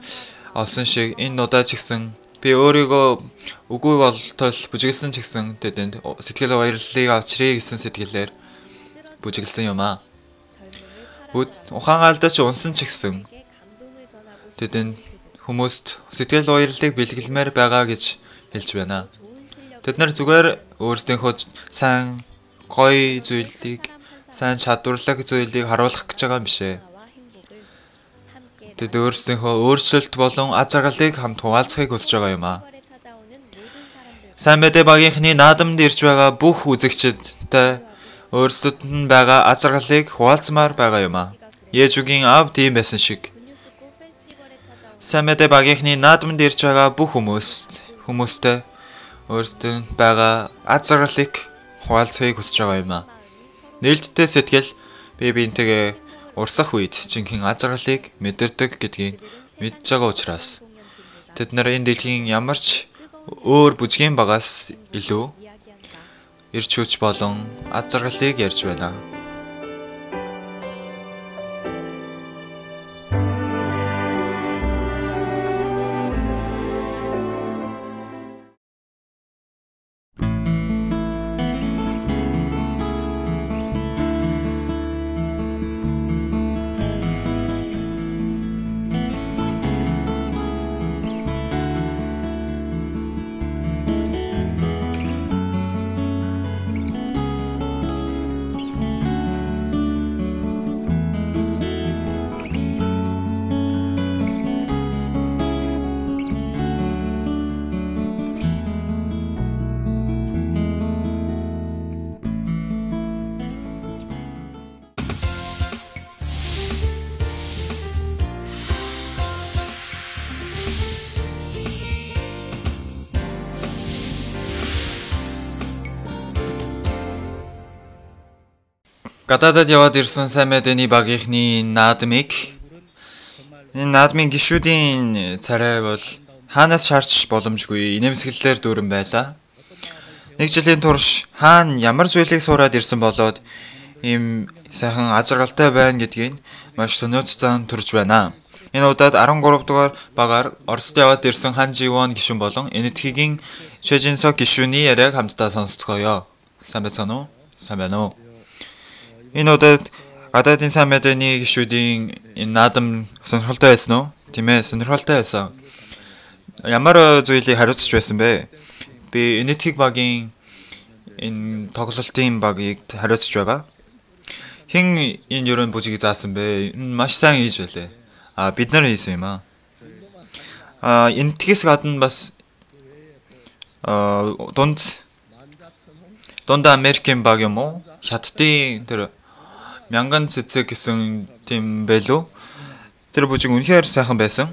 олсон шиг энэ удаа ч гэсэн би өөрийгөө үгүй болтол бүжиглсэн ч гэсэн тэдэнд сэтгэл баярлалыг авчрыг гэсэн сэтгэлээр бүжиглсэн юм аа. Ухаан алдаж унсан ч гэсэн тэдэнд хүмүүст сэтгэл баярлалыг бэлгэлмээр байгаа гэж хэлж байна. Тэд нар зүгээр өөрсдийнхөө сайн гоё зүйлийг, сайн чадварлаг зүйлийг харуулах гэж байгаа юм бишээ. Тэд өөрсдийнхөө өөрчлөлт болон аз жаргалыг хамт хуваалцахыг хүсэж байгаа юм аа. Сайн мэдээ багийнхны наадамд ирж байгаа бүх үзэгчдтэй өөрсдөд нь байгаа аз жаргалыг хуваалцмаар байгаа юм аа. Ежүгийн аав тийм байсан шиг. Сайн мэдээ багийнхны наадамд ирж байгаа бүх хүмүүстэй өөрсдөд байгаа аз жаргалыг хуваалцахыг хүсэж байгаа юм аа. Нээлттэй сэтгэл би биентэйгээ урсах үед жинхэнэ аз жаргалыг мэдэрдэг гэдгийг мэдж байгаа учраас тэд нар энэ дэлхийн ямар ч өөр бүжгийн багаас илүү эрч хүч болон аз жаргалыг ярьж байна. Гадаадад яваад ирсэн сайн мэдээний багийнхны наадмыг энэ наадмын гишүүдийн царай бол хаанаас шаарч боломжгүй инээмсэглэлээр дүүрэн байлаа. Нэг жилийн турш хаана ямар зүйлийг сураад ирсэн болоод ийм сайхан аз жаргалтай байна гэдгийг маш сонирхолтой төрж байна. Энэ удаад 13 дугаар багаар Оросд яваад ирсэн Хан Живон гишүүн болон Энэтхэгийн Чежинсок гишүүний яриаг хамтдаа сонсцгоё. Сайн байна уу? Сайн байна уу? Энэ удаад гадаадын сайн мэдээний гишүүдийн энэ наадам сонирхолтой байсан уу? Тийм ээ, сонирхолтой байсан. Ямар зүйлийг хариуцж байсан бэ? Би Энэтхэг багийн энэ тоглолтын багийг хариуцж байгаа. Хэн энэ ерөн бүжгийг заасан бэ? Энэ маш сайн хийж байлээ. Бид нар хийсэн юм аа. Энэтхгээс гадна бас дунд Америкийн баг юм уу? Хятадын тэр мянган цэцэг гэсэн тийм байлуу. Тэр бүжиг үнэхээр сайхан байсан.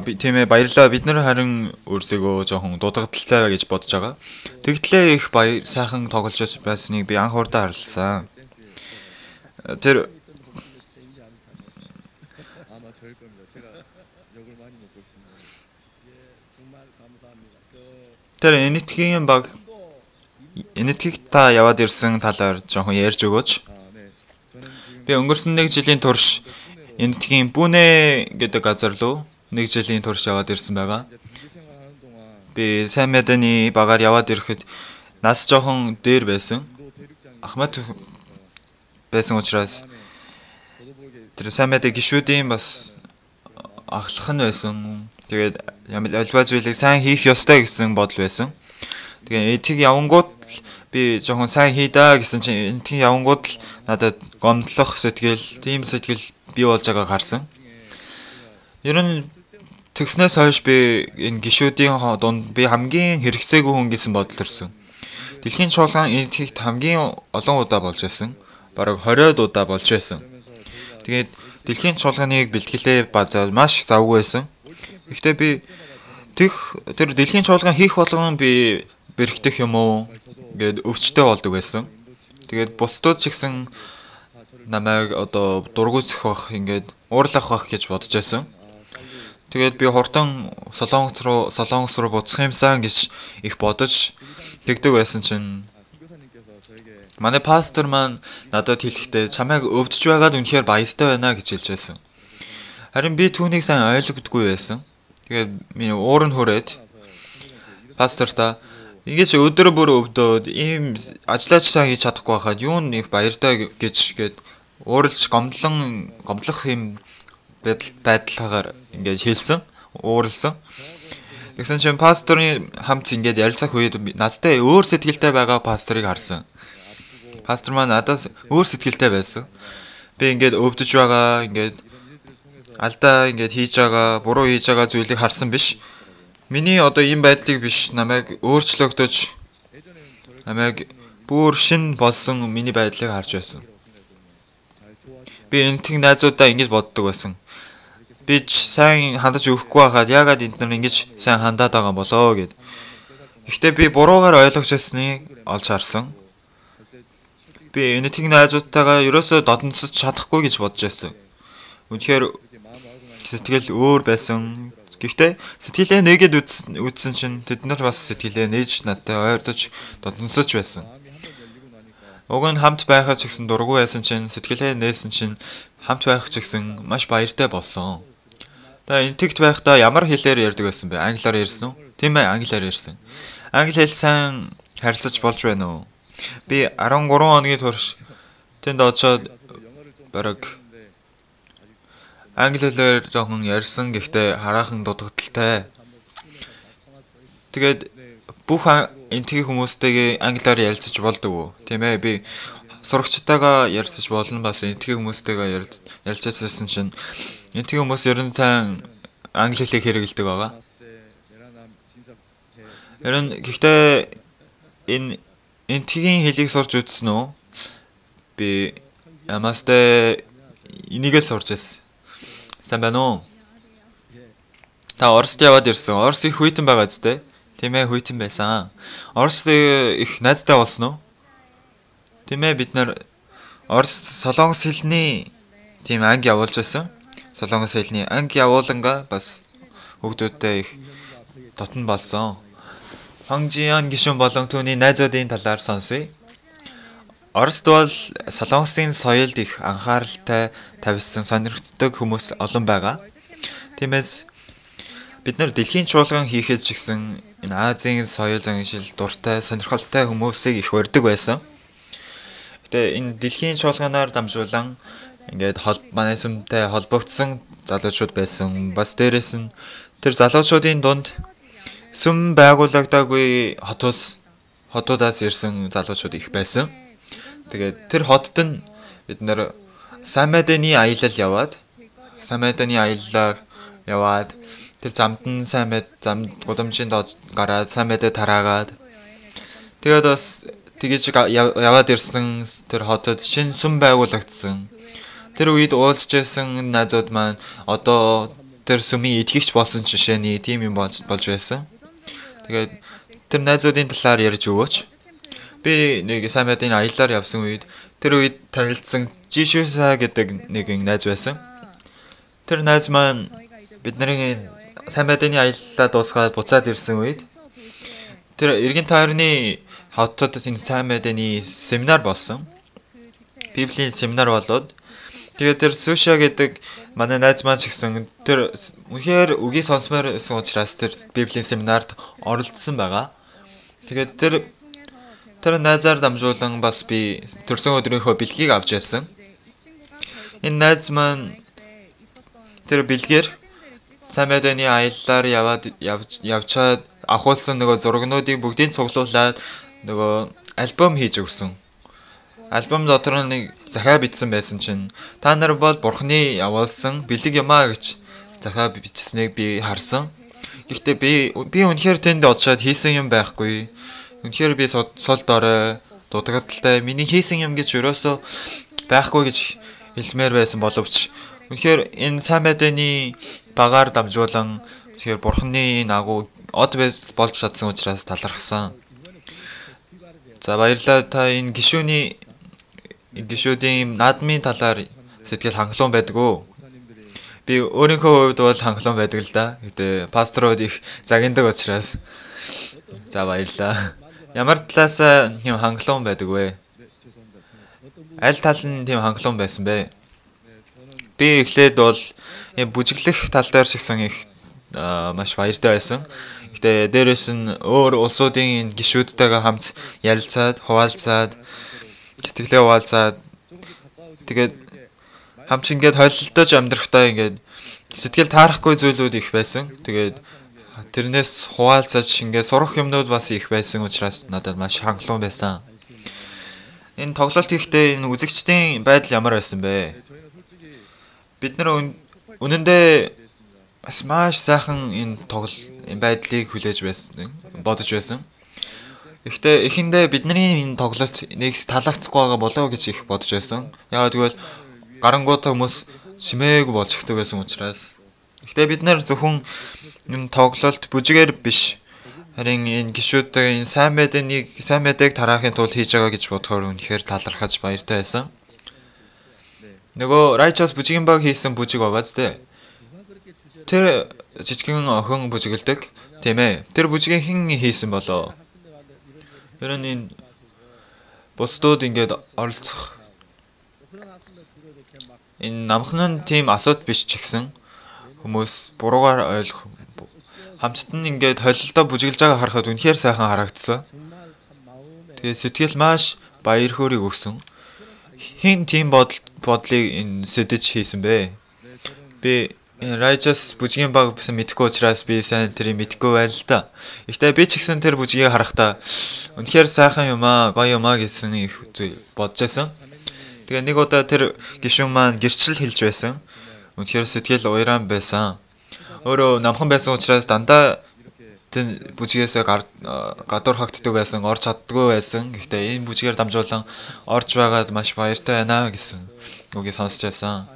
Би тийм ээ баярлалаа. Бид нар харин өөрсдөө жоохон дуудагдaltaй гэж бодож байгаа. Тэгтлээ их сайхан тоглож байсныг би анх удаа харсан. Тэр Энэтхэгийн баг Энэтхэгт та яваад ирсэн талаар жоохон ярьж өгөөч. Би өнгөрсөн 1 жилийн турш Энэтхэгийн Бүнэ гэдэг газар руу 1 жилийн турш яваад ирсэн байгаа. Би сайн мэдээний багаар яваад ирэхэд нас жоохон дээр байсан. Ахмад байсан учраас тэр сайн мэдээ гишүүдийн бас ахлах нь байсан. Тэгээд альва зүйлийг сайн хийх ёстой гэсэн бодол байсан. Тэгээ Энэтхэг явангууд би жоохон сайн хийдаа гэсэн чинь Энэтхэг явангууд л надад гомдлох сэтгэл, тийм сэтгэл бий болж байгааг харсан. Ер нь тэгснээс хойш би энэ гишүүдийн дунд би хамгийн хэрэгцээгүй хүн гэсэн бодол төрсөн. Дэлхийн чуулган Энэтхэгт хамгийн олон удаа болж байсан. Бараг 20-од удаа болж байсан. Тэгээд дэлхийн чуулганыг бэлтгэлээ маш завгүй байсан. Гэхдээ би тэр дэлхийн чуулган хийх болгон би бэрхтэх юм уу гэд өвчтэй болдог байсан. Тэгээд бусдууд ч гэсэн намайг одоо дургуйцэх бах ингээд уурлах бах гэж бодож байсан. Тэгээд би хурдан солонгос руу буцах юмсан гэж их бодож тэгдэг байсан чинь манай пастор маань надад хэлэхдээ чамайг өвдөж байгаад үнэхээр баяртай байна гэж хэлж байсан. Харин би түүнийг сайн ойлгодгүй байсан. Тэгээд миний уур нь хүрээд пасторта ингэж өдөр бүр өвдөөд ийм ажиллаж сайн хийж чадахгүй байхад юу нэг баяртай гэж ууралж гомдлох юм байдлаагаар ингэж хэлсэн, ууралсан. Тэгсэн чинь пасторын хамт ингэж ярилцах үед надтай өөр сэтгэлтэй байгаа пасторыг харсан. Пастор маань надаас өөр сэтгэлтэй байсан. Би ингэж өвдөж байгаа, ингэж алдаа ингэж хийж байгаа, буруу хийж байгаа зүйлийг харсан биш. Миний одоо ийм байдлыг биш намайг өөрчлөгдөж намайг бүр шин болсон миний байдлыг харж байсан. Би Энэтхэг найзуудаа ингэж боддог байсан. Би сайн хандаж өгөхгүй байхад яагаад энд нар ингэж сайн хандаад байгаа болоо гэд. Гэхдээ би буруугаар ойлгож байсныг олж харсан. Би энэтхэг найзуудтайгаа ерөөсөө додонцож чадахгүй гэж бодож байсан. Үнэхээр сэтгэл өөр байсан. Гэхдээ сэтгэлээ нээгээд үтсэн чинь тэд нар бас сэтгэлээ нээж надтай ойртож додонцож байсан. Уг нь хамт байхад ч гэсэн дургүй байсан чинь сэтгэлээ нээсэн чинь хамт байх ч гэсэн маш баяртай болсон. Та энтэгт байхдаа ямар хэлээр ярьдаг байсан бэ? Англиар ярьсан уу? Тийм ээ, англиар ярьсан. Англи хэл сайн харилцаж болж байна уу? Би 13 хоногийн турш тэнд очоод бараг англи хэлээр жоохон ярьсан, гэхдээ хараахан дутагдaltaй. Тэгээд бүх энтгийн хүмүүстэйгээ англиар ярилцаж болдог уу? Тийм ээ, би сурагчтайгаа ярилцаж болно, бас энтгийн хүмүүстэйгээ ярилцажсэн чинь энтгийн хүмүүс ер нь сайн англи хэлийг хэрэглэдэг байгаа. Гэхдээ энэ энтгийн хэлийг сурч үзсэн үү? Би ямастай энийгээ сурч ирсэн. Сайн байна уу? Та Оросд яваад ирсэн. Орос их хүйтэн байгаа зү? Тийм ээ, хүйтэн байсан. Орос их найзтай болсон уу? Тийм ээ, бид нар Орос солонгос хэлний тийм анги явуулж байсан. Солонгос хэлний анги явууланга бас хүүхдүүдтэй их дотн болсон. Хонжиан гишүүн болон түүний найзуудын талаар сонсъё. Оросд бол солонгосын соёлд их анхааралтай тавьсан сонирхдаг хүмүүс олон байгаа. Тиймээс бид нар дэлхийн чуулган хийхэд ч гэсэн энэ Азийн соёл заншил дуртай сонирхолтой хүмүүсийг их урьдаг байсан. Гэтэ энэ дэлхийн чуулганаар дамжуулан ингээд манайсамтай холбогдсон залуучууд байсан. Бас дээрэс нь тэр залуучуудын дунд сүм байгуулагдаагүй хотуудаас ирсэн залуучууд их байсан. Тэгээд тэр хотод нь бид нэр сайн мэдээний аялал яваад тэр замд нь зам гудамжинд гараад сайн мэдээ тараагаад тэгээд бас тэгэж яваад ирсэн тэр хотод шинэ сүм байгуулагдсан. Тэр үед уулзж байсан найзууд маань одоо тэр сүмийн итгэгч болсон жишээний тийм юм болж байсан. Тэгээд тэр найзуудын талаар ярьж өгөөч. Би нэг сайн мэдээний аяллаар явсан үед тэр үед танилцсан Жишүүса гэдэг нэгэн найз байсан. Тэр найз маань бидний сайн мэдээний аяллаа дуусгаад буцаад ирсэн үед тэр эргэн тойрны хотод энэ сайн мэдээний семинар болсон. Библийн семинар болоод тэгээд тэр Сүша гэдэг манай найз маань ч гэсэн тэр үнэхээр үгийг сонсмоор байсан учраас тэр Библийн семинарт оролцсон байгаа. Тэгээд тэр найзаар дамжуулан бас би төрсөн өдрийнхөө бэлгийг авч ялсан. Энэ найз маань тэр бэлгээр сайн мэдээний аяллаар явчаад авахулсан нөгөө зургнуудыг бүгдийг цуглуулад нөгөө альбом хийж өгсөн. Альбом дотор нэг захаа бичсэн байсан чинь та нар бол Бурхны явуулсан бэлэг юмаа гэж захаа бичсэнийг би харсан. Гэхдээ би үнэхээр тэнд очиод хийсэн юм байхгүй. Үнэхээр би сул дорой дутагдaltaй миний хийсэн юм гэж ерөөсөө байхгүй гэж хэлмээр байсан боловч үнэхээр энэ сайн мэдээний багаар дамжуулан тэгэхээр Бурхны агуу од болж чадсан учраас талархсан. За баярлалаа, та энэ гишүүдийн наадмын талаар сэтгэл хангалуун байдаг уу? Би өөрийнхөө хувьд бол хангалуун байдаг л да. Гэтэ пасторууд их загиндаг учраас. За баярлалаа. Ямар талаас тийм хангалуун байдаг вэ? Аль тал нь тийм хангалуун байсан бэ? Би эхлээд бол бүжиглэх тал дээр шигсэн их маш баяртай байсан. Гэтэ дээрэс нь өөр улсуудын гишүүдтэйгээ хамт ярилцаад, хуваалцаад, сэтгэлээ хуваалцаад тэгээд хамт ингээд холилдож амьдрахтаа ингээд сэтгэл таарахгүй зүйлүүд их байсан. Тэгээд тэрнээс хуваалцаж ингээд сурах юмнууд бас их байсан учраас надад маш хангалуун байсан. Энэ тоглолт хийхдээ энэ үзэгчдийн байдал ямар байсан бэ? Бид нар үнэндээ бас маш сайхан энэ байдлыг хүлээж байсан, бодож байсан. Гэхдээ эхэндээ бидний энэ тоглолт нэг таалагдахгүй байгаа болоо гэж их бодож байсан. Яагаад гэвэл гарангуут хүмүүс чимээгүй болж өгдөг байсан учраас Гэхдээ бид нэр зөвхөн энэ тоглолт бүжигээр биш. Харин энэ гишүүдтэй энэ сайн мэдээг тараахын тулд хийж байгаа гэж бодохоор үнэхээр талархаж баяртай байсан. Нөгөө Righteous бүжигийн баг хийсэн бүжиг байгаа зү. Тэр жижигхэн охин бүжиглдэг тийм ээ. Тэр бүжигийн хэн хийсэн болоо? Тэр энэ бусдууд ингээд оролцох энэ намхан нь тийм асууд биш ч гэсэн хүмүүс буруугаар ойлгох хамтд нь ингээд холилдоо бүжиглж байгаа харахад үнэхээр сайхан харагдсан. Тэгээд сэтгэл маш баяр хөөргийг өгсөн. Хин тийм бодлыг энэ сэдэж хийсэн бэ? Би Righteous бүжгийн баг гэсэн мэдхгүй учраас би сайн тэрийг мэдхгүй байл л да. Гэхдээ би ч гэсэн тэр бүжгийг харахтаа үнэхээр сайхан юм аа, гоё юм аа гэсэн их бодож байсан. Тэгээ нэг удаа тэр гишүүн маань гэрчлэл хэлж байсан. Үнэхээр сэтгэл уйраан байсан. Өөрөө намхан байсан учраас дандаа тэр бүжгээс гадуур хагддаг байсан, орж чаддгүй байсан. Гэхдээ энэ бүжгээр дамжуулан орж байгаад маш баяртай байна гэсэн үгийг сонсч байсан.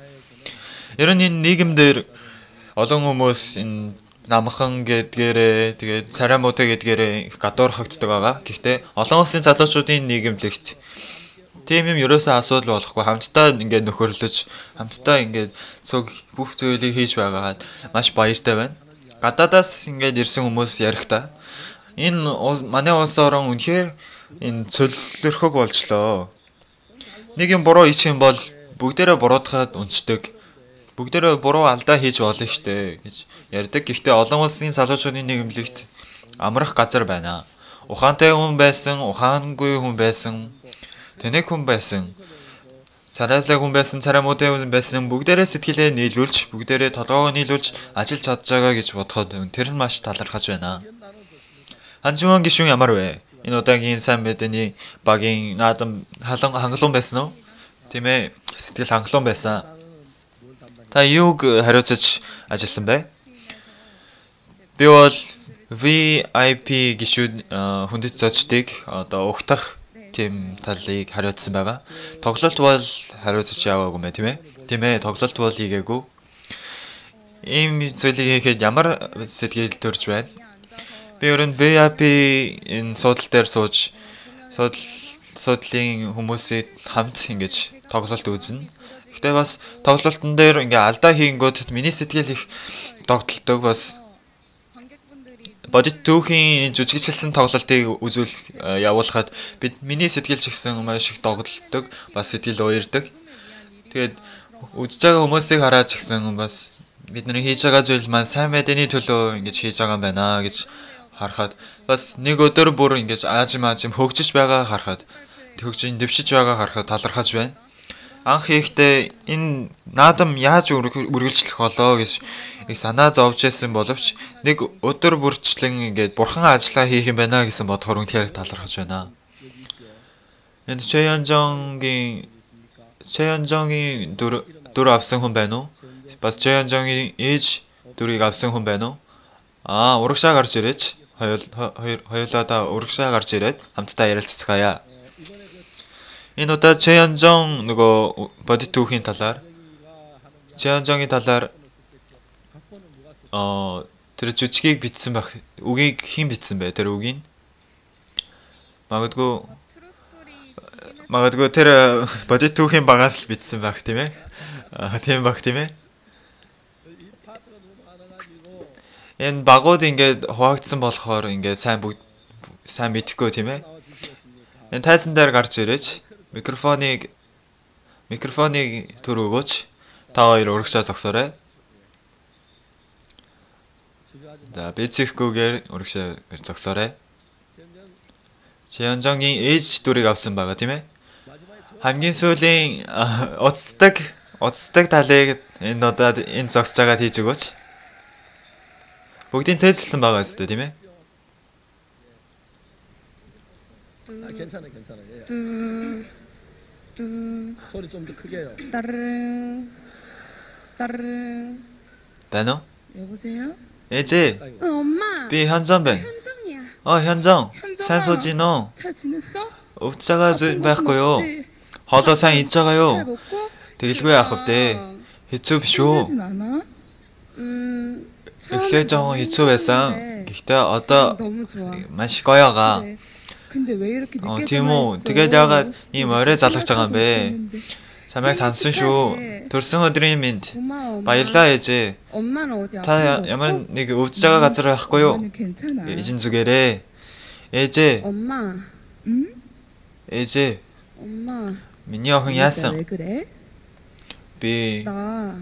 Ер нь энэ нийгэмдэр олон хүмүүс энэ намхан гэдгээрээ тэгээд царамуутай гэдгээрээ гадуур хагддаг байгаа. Гэхдээ олон улсын залуучуудын нийгэмлэгт тийм юм ерөөсөө асуудал болохгүй. Хамтдаа ингээд нөхөрлөж, хамтдаа ингээд цог бүх зүйлийг хийж байгаагаад маш баяртай байна. Гадаадаас ингээд ирсэн хүмүүс ярихдаа энэ манай улс орон үнэхээр энэ цөллөрхөг болчлоо. Нэг юм буруу хийх юм бол бүгдээрээ буруудахад унцдаг. Бүгдээрээ буруу алдаа хийж болно штэ гэж ярьдаг. Гэхдээ олон улсын залуучуудын нийгэмлэгт амрах газар байна. Ухаантай хүн байсан, ухаангүй хүн байсан. Тэнэг хүн байсан. Цараалай хүн байсан, царамуутай хүн байсан. Бүгдээрээ сэтгэлээ нийлүүлж, бүгдээрээ толгоогоо нийлүүлж ажиллаж чадж байгаа гэж бодоход тэр нь маш талархаж байна. Ханжуун гишүүн ямар вэ? Энэ удаагийн сайн мэдээний багийн наадам хангалуун байсан уу? Тийм ээ. Сэтгэл хангалуун байсан. Та юуг хариуцаж ажилласан бэ? Би бол VIP гишүүд хүндэт зочдыг одоо угтах тийм талыг хариуцсан байгаа. Тоглолт бол хариуцаж яваагүй мэ тийм ээ. Тийм ээ, тоглолт бол хийгээгүй. Ийм зүйлийг хийхэд ямар сэтгэл төрж байна? Би өөрөө VIP энэ суудлын дээр сууж суудлын хүмүүсийн хамт ингэж тоглолт үзнэ. Гэхдээ бас тоглолтын дээр ингээ алдаа хийнгүүт миний сэтгэл их догтлдог бас бодит түүхийн жүжигчлсэн тоглолтыг үзүүл явуулахад миний сэтгэл ч гэсэн маш их догтлдог, бас сэтгэл уярдаг. Тэгээд үзэж байгаа хүмүүсийг хараад ч гэсэн бас бидний хийж байгаа зүйл маань сайн мэдээний төлөө ингэж хийж байгаа юм байна гэж харахад бас нэг өдөр бүр ингэж аажим хөгжиж байгаа харахад хөгжин дэвшиж байгаа харахад талархаж байна. Анх хийхдээ энэ наадам яаж үргэлжлэх болоо гэж их санаа зовж байсан боловч нэг өдөр бүрчлэн ингээд бурхан ажиллаа хийх юм байна гэсэн бодохоор үнэхээр талархаж байна. Энэ Чэйонжонгийн дүр авсан хүн байна уу? Бас Чэйонжонгийн ээж дүрийг авсан хүн байна уу? Урагшаа гарч ирээч. Хоёулаа та урагшаа гарч ирээд хамтдаа ярилццгаая. Энэ удаа Чэйонжон нөгөө бодит түүхийн талаар Чэйонжонгийн талаар тэр жүжигийг бичсэн байх. Үгийг хэн бичсэн бэ? Тэр үгийг магадгүй тэр бодит түүхийн багаас л бичсэн байх тийм ээ. Тийм байх тийм ээ. Энэ багууд ингээд хуваагдсан болохоор ингээд сайн мэдэхгүй тийм ээ. Энэ тайзан дээр гарч ирээч. Микрофоныг төр өгөөч. Та хоёр урагшаа зогсоорой. За бэцэхгүйгээр урагшаа зогсоорой. Чэйонжонгийн ээж дүрийг авсан байгаа тийм ээ. Хамгийн сүүлийн уцдаг талыг энэ удаад энэ зогсож байгаад хийж өгөөч. Бүгдийн цэцэлсэн байгаа зү тийм ээ. 괜찮아요. 소리 좀 더 크게 해요. 따르릉. 나노? 여보세요? 예지. 엄마. 비 현정ben. 현정이야. 현정. 산소지 너. 잘 지냈어? 옵자가 байхгүй юу? хоолоо сайн идж байгаа юу? 잘 먹고? Тэгэлгүй яах вэ? Хэцүү биш үү? 힘들진 않아? эхлээд жоохон хэцүү байсан. Гэхдээ одоо 너무 좋아. маш гоё байгаа. 그래. 근데 왜 이렇게 늦게까지 Тийм үү. Тэгээд яагаад ийм орой залгаж байгаа юм бэ? Самайг сансан шүү. Төрсөн өдрийн минь 고마워. 엄마. баярлаа ээжээ. 엄마는 어디 Та 아픈 거 ямар 없어? нэг өвдөж байгаа газар байхгүй юу? 엄마는 괜찮아. Эжин зүгээрээ. Ээжээ, 엄마. 응? ээжээ. 엄마. Миний охин яасан? 왜 그래? Би 나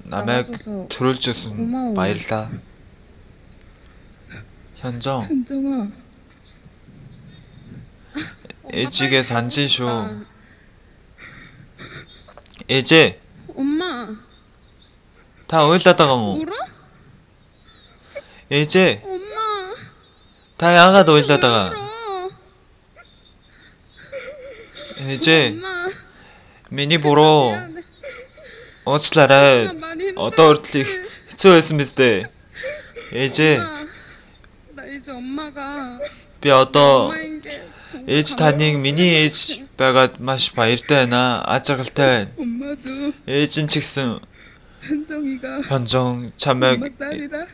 намайг 나와줘서 төрүүлж өгсөн 고마워. баярлаа. 현정, 현정아. ээ지гээ санжин шүү. ээжээ, 엄마. та уйлаад байгаа мó? 울어? ээжээ, 엄마. та яагаад уйлаад байгаа? 울어? ээжээ, 엄마. миний буруу. 미안해. Уучлаарай. 나 많이 Одоо хүртэл их хэцүү байсан биз дээ. Ээжээ, 엄마. 나 이제 엄마가 би одоо 엄마 이제 정말 ээж таныг миний ээж байгаад маш баяртай байна. Аз жаргалтай байна. 엄마도 ээж нь ч гэсэн 현정이가 현정 엄마 чамайг 딸이라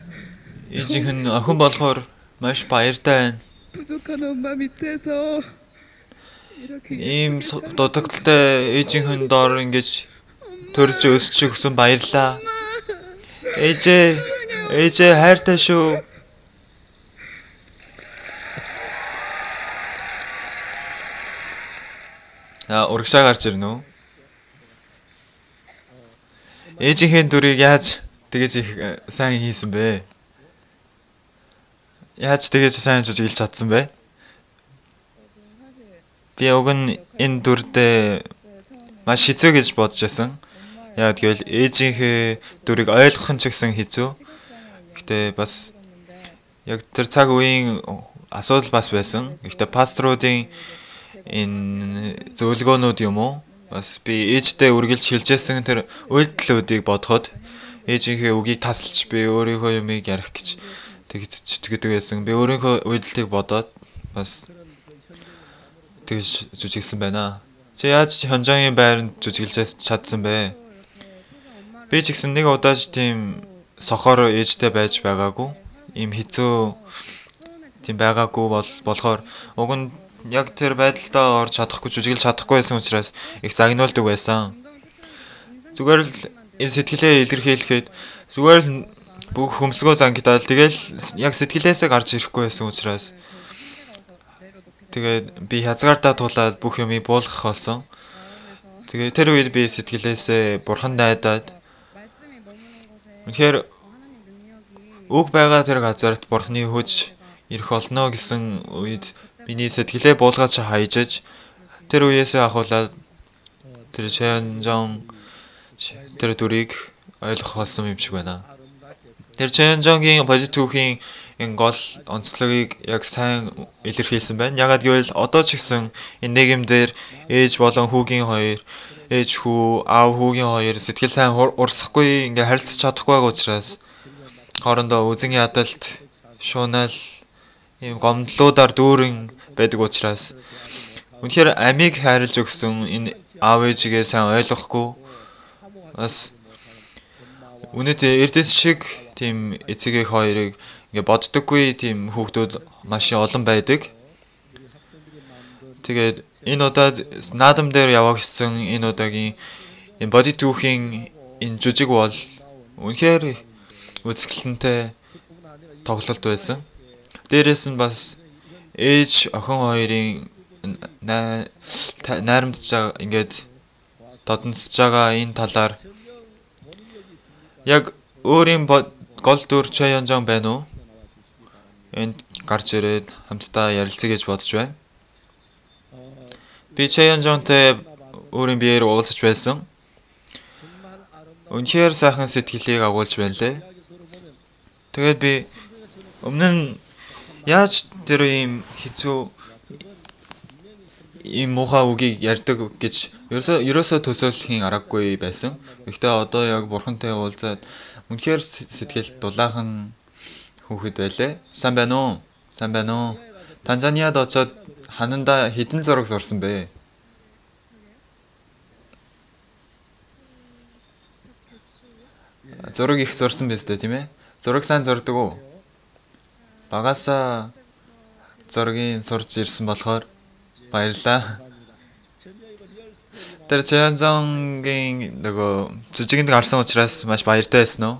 ээжийнх нь охин болохоор маш баяртай байна. 부족한 엄마 밑에서 이렇게 Ийм дутагдaltaй ээжийнхэн доор ингэж төрж өсч өгсөн баярлаа. ээжээ хайртай шүү. Урагшаа гарч ирнэ үү? Ээжийнхээ дүрийг яаж тэгэж их сайн хийсэн бэ? Яаж тэгэж сайн жүжиглэж чадсан бэ? Би уг нь энэ дүрдээ маш хэцүү гэж бодож байсан. Яг гэвэл ээжийнхээ дүрийг ойлгох нь ч гэсэн хэцүү. Гэхдээ бас яг тэр цаг үеийн асуудал бас байсан. Гэхдээ пасторуудын энэ зөвлөгөөнүүд юм уу? Бас би ээжтэй үргэлж хэлжсэн тэр үйлдэлүүдийг бодоход ээжийнхээ үгийг тасалж би өөрийнхөө юмыг ярих гэж тэгдэг байсан. Би өөрийнхөө үйлдэлийг бодоод бас тэгж жүжигсэн байна. Чи яаж 현정의 байранд жүжиглэж чадсан бэ? Би ч гэсэн нэг удаач тийм сохоор ээжтэй байж байгаагүй. Ийм хэцүү тийм байгаагүй болохоор уг нь яг тэр байдалдаа орж чадахгүй жүжиглэж чадахгүй байсан учраас их загнуулдаг байсан. Зүгээр л энэ сэтгэлээ илэрхийлэхэд зүгээр л бүх хөмсгөө зангидаад тэгэл яг сэтгэлээсээ гарч ирэхгүй байсан учраас тэгээд би хязгаартаа тулаад бүх юмыг буулгах болсон. Тэгээд тэр үед би сэтгэлээсээ бурхан найдаад тэгэхээр үг байгаа тэр газарт бурханы хүч ирэх олно гэсэн үед миний сэтгэлээ буулгаж хайжж тэр үеэсээ ахуулаад тэр Чэнжон тэр дүрийг ойлгох болсон юм шиг байна. Тэр Чэнжонгийн позитивхийн энэ гол онцлогийг яг сайн илэрхийлсэн байна. Ягаад гэвэл одоо ч гэсэн энэ нийгэмдэр ээж болон хүүгийн хоёр, ээж хүү, аав хүүгийн хоёр сэтгэл сайн урсахгүй ингээ харилцаж чадахгүй байгаа учраас хоорондоо үзэн ядалт, шунаал, ийм гомдлуудаар дүүрэн байдаг учраас үнэхээр амийг хайрлаж өгсөн энэ аав ээжигээ сайн ойлгохгүй бас үнэт эрдэс шиг тийм эцэг эх хоёрыг ингээ боддоггүй тийм хүүхдүүд маш олон байдаг. Тэгээд энэ удаад наадам дээр явагдсан энэ удаагийн энэ body түүхийн энэ жүжиг бол үнэхээр үзэсгэлэнтэй тоглолт байсан. Дээрээс нь бас ээж охин хоёрын найрамдж байгаа ингээд додонсож байгаа энэ талаар яг өөрийн гол дүр Чэйонжон байна уу? Энд гарч ирээд хамтдаа ярилцъя гэж бодож байна. Би Чэйонжонтэй өөрийн биеэр уулзаж байсан. Үнэхээр сайхан сэтгэлийг агуулж байна лээ. Тэгээд би өмнө нь яаж тэр ийм хэцүү ийм муухай үгийг ярьдаг гэж ерөөсөө төсөөлөхийн аргагүй байсан. Гэхдээ одоо яг бурхантай уулзаад үнэхээр сэтгэл дулаахан хүүхэд байлаа. Сайн байна уу? Сайн байна уу? Танзаниад очоод хананда хэдэн зураг зурсан бэ? зураг их зурсан биз дээ, тийм ээ? Зураг сайн зурдаг уу? Багасаа зургийг сурж ирсэн болохоор баярлалаа. Тэр Чанзонгийн нөгөө жижигэнд гарсан учраас маш баяртай байсан уу?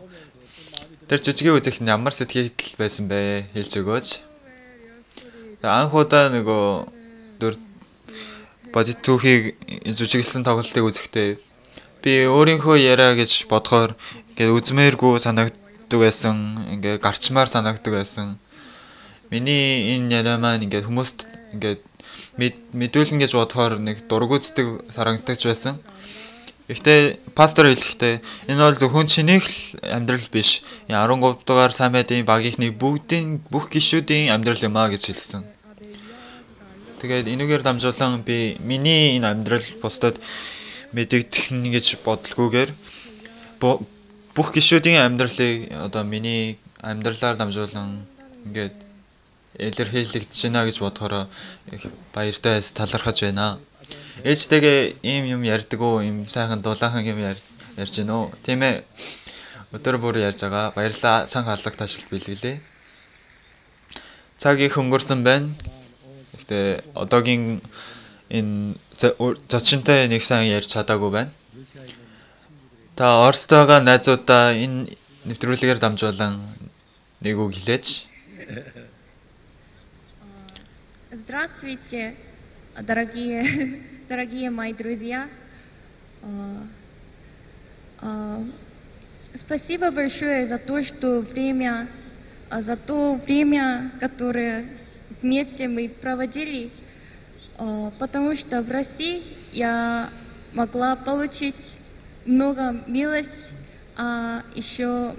Тэр жижигийн үзэгт ямар сэтгэл байсан бэ? Хэлж өгөөч. Анх удаа нөгөө Body 2-ийг жүжиглсэн тоглолтыг үзэхдээ би өөрийнхөө яриа гэж бодохоор ингээд үзмээргүй санагддаг байсан. Ингээд гарчмаар санагддаг байсан. Миний энэ яриа маань ингээд хүмүүст ингээд мэдүүлэн гэж бодохоор нэг дург үздэг санагдаж байсан. Гэхдээ пастор хэлэхдээ энэ бол зөвхөн чинийх л амьдрал биш. 13 дугаар сайн байдлын багийнхны бүх гишүүдийн амьдрал юм а гэж хэлсэн. Тэгээд энэгээр дамжуулан би миний энэ амьдрал бусдад мэдэгдэх нь гэж бодлгүйгээр бүх гишүүдийн амьдралыг одоо миний амьдралаар дамжуулан ингээд илэрхийлэгдэж байна гэж бодохоор их баяртай талархаж байна. Ээжтэйгээ ийм юм ярьдаг уу, ийм сайхан дулаахан юм ярьж гин үү? Тийм ээ. Өдөр бүр ярьж байгаа. Баярлалаа. Цанх аллагт ажил бэлгэлээ. Цаг их өнгөрсөн байна. Гэхдээ одоогийн энэ зочинтой нэг сайн ярьж чадаагүй байна. Та Оростойгоо найзуудаа энэ нэвтрүүлгээр дамжуулан нэг үг хэлээч. Здравствуйте, дорогие мои друзья. Спасибо большое за то время, которое вместе мы проводили, потому что в России я могла получить много милости, а еще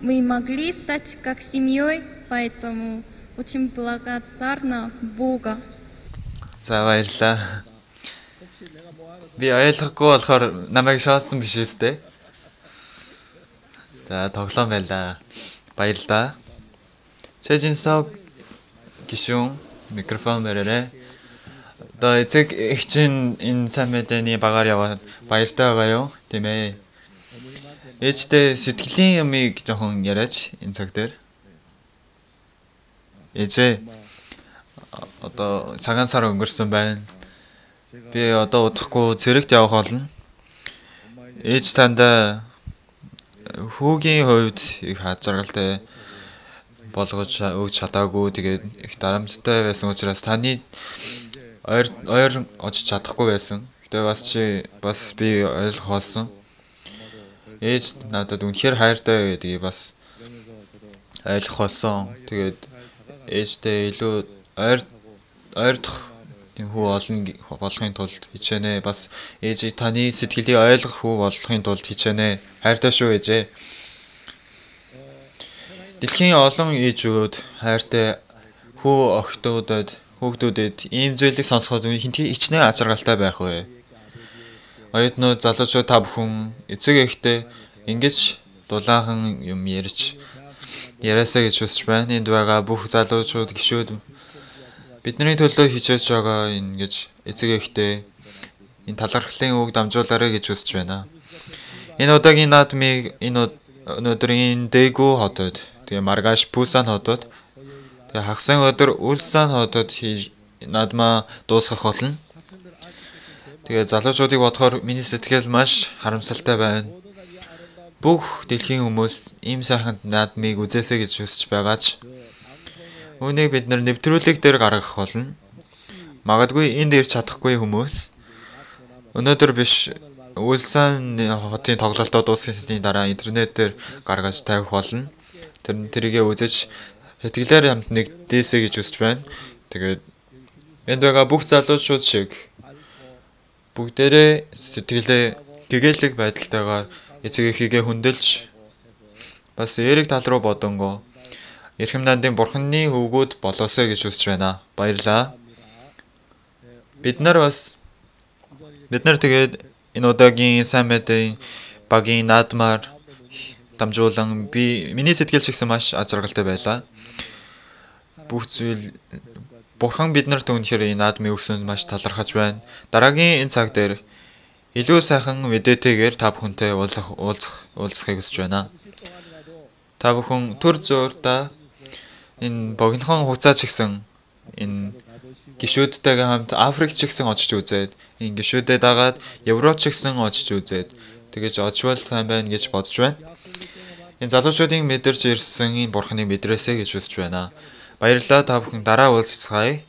мы могли стать как семьей, поэтому очень благодарна Бога. За баярлалаа. Би ойлгохгүй болохоор намайг шаалсан биш үстэй. За тоглоом байлаа. Баярлалаа. Чэжинсог гишүүн микрофон мөрөөрэй. Одоо эцэг эгчин энэ сайн мэдээний багаар яваад баяртай байгаа юу? Тийм ээ. Ээжтэй сэтгэлийн юмыг жоохон яриач энэ цаг дээр. Ээжээ одоо цагаан сар өнгөрсөн байна. Би одоо удахгүй цэрэгт явах болно. Ээж тандаа хүүгийн хувьд их хажиргалтай болгож өгч чадаагүй. Тэгээд их дарамттай байсан учраас таны ойр очиж чадахгүй байсан. Гэтэ бас би ойлгох болсон. Ээж надад үнэхээр хайртай гэдгийг бас ойлгох болсон. Тэгээд ээжтэй илүү ойрдох хүү олон болохын тулд хичээнэ. Бас ээжийг таны сэтгэлийг ойлгох хүү болохын тулд хичээнэ. Хайртай шүү ээжээ. Дэлхийн олон ээжүүд хайртай хүүхдүүдэд ийм зүйлийг сонсоход хичнээн ачааргалтай байх вэ. Оюутнууд, залуучууд та бүхэн эцэг эхтэй ингэж дулаахан юм яриасаа гэж хүсэж байна. Энд байгаа бүх залуучууд, гишүүд бидний төлөө хичээж байгаа ингэж эцэг эхтэй энэ талархлын үг дамжуулаарай гэж хүсэж байна. Энэ удаагийн наадмыг энэ өнөөдрийн Дээгүү хотод, тэгээ Маргааш Пусан хотод, тэгээ хагасан өдөр Улсан хотод наадмаа дуусгах болно. Тэгээ залуучуудыг бодохоор миний сэтгэл маш харамсалтай байна. Бүх дэлхийн хүмүүс ийм сайхан наадмыг үзээсэй гэж хүсэж байгаач үүнийг бид нэвтрүүлэг дээр гаргах болно. Магадгүй энд ирж чадахгүй хүмүүс өнөөдөр биш Улсан хотын тоглолтоо дуусгасны дараа интернетээр гаргаж тавих болно. Тэрийгээ үзэж хэтгэлээр хамт нэгдээсэй гэж хүсэж байна. Тэгээд энд байгаа бүх залуучууд шиг бүгдээрээ сэтгэлээ гэгээлэг байдалтайгаар эцэг эхийгээ хүндэлж бас эерэг тал руу бодонгоо эрхэм нандин бурхны хөвгүүд болоосэй гэж хүсэж байна. Баярлалаа. Бид нар тэгээд энэ удаагийн сайн мэдээний багийн наадмаар дамжуулан миний сэтгэл чигсэн маш ачааргалтай байлаа. Бүх зүйл Бурхан биднэрт үнэхээр энэ наадмыг өгсөнд маш талархаж байна. Дараагийн энэ цаг дээр илүү сайхан мэдээтэйгээр та бүхэнтэй уулзахыг хүсэж байна. Та бүхэн төр зурдаа энэ богинохон хугацаа ч гэсэн энэ гишүүдтэйгээ хамт Африкт ч гэсэн очиж үзээд, энэ гишүүдэд дагаад Европ ч гэсэн очиж үзээд, тэгэж очивол сайн байна гэж бодож байна. Энэ залуучуудын мэдэрч ирсэн энэ бурхныг мэдрээсэй гэж хүсэж байна. Баярлалаа, та бүхэн дараа уулзцгаая.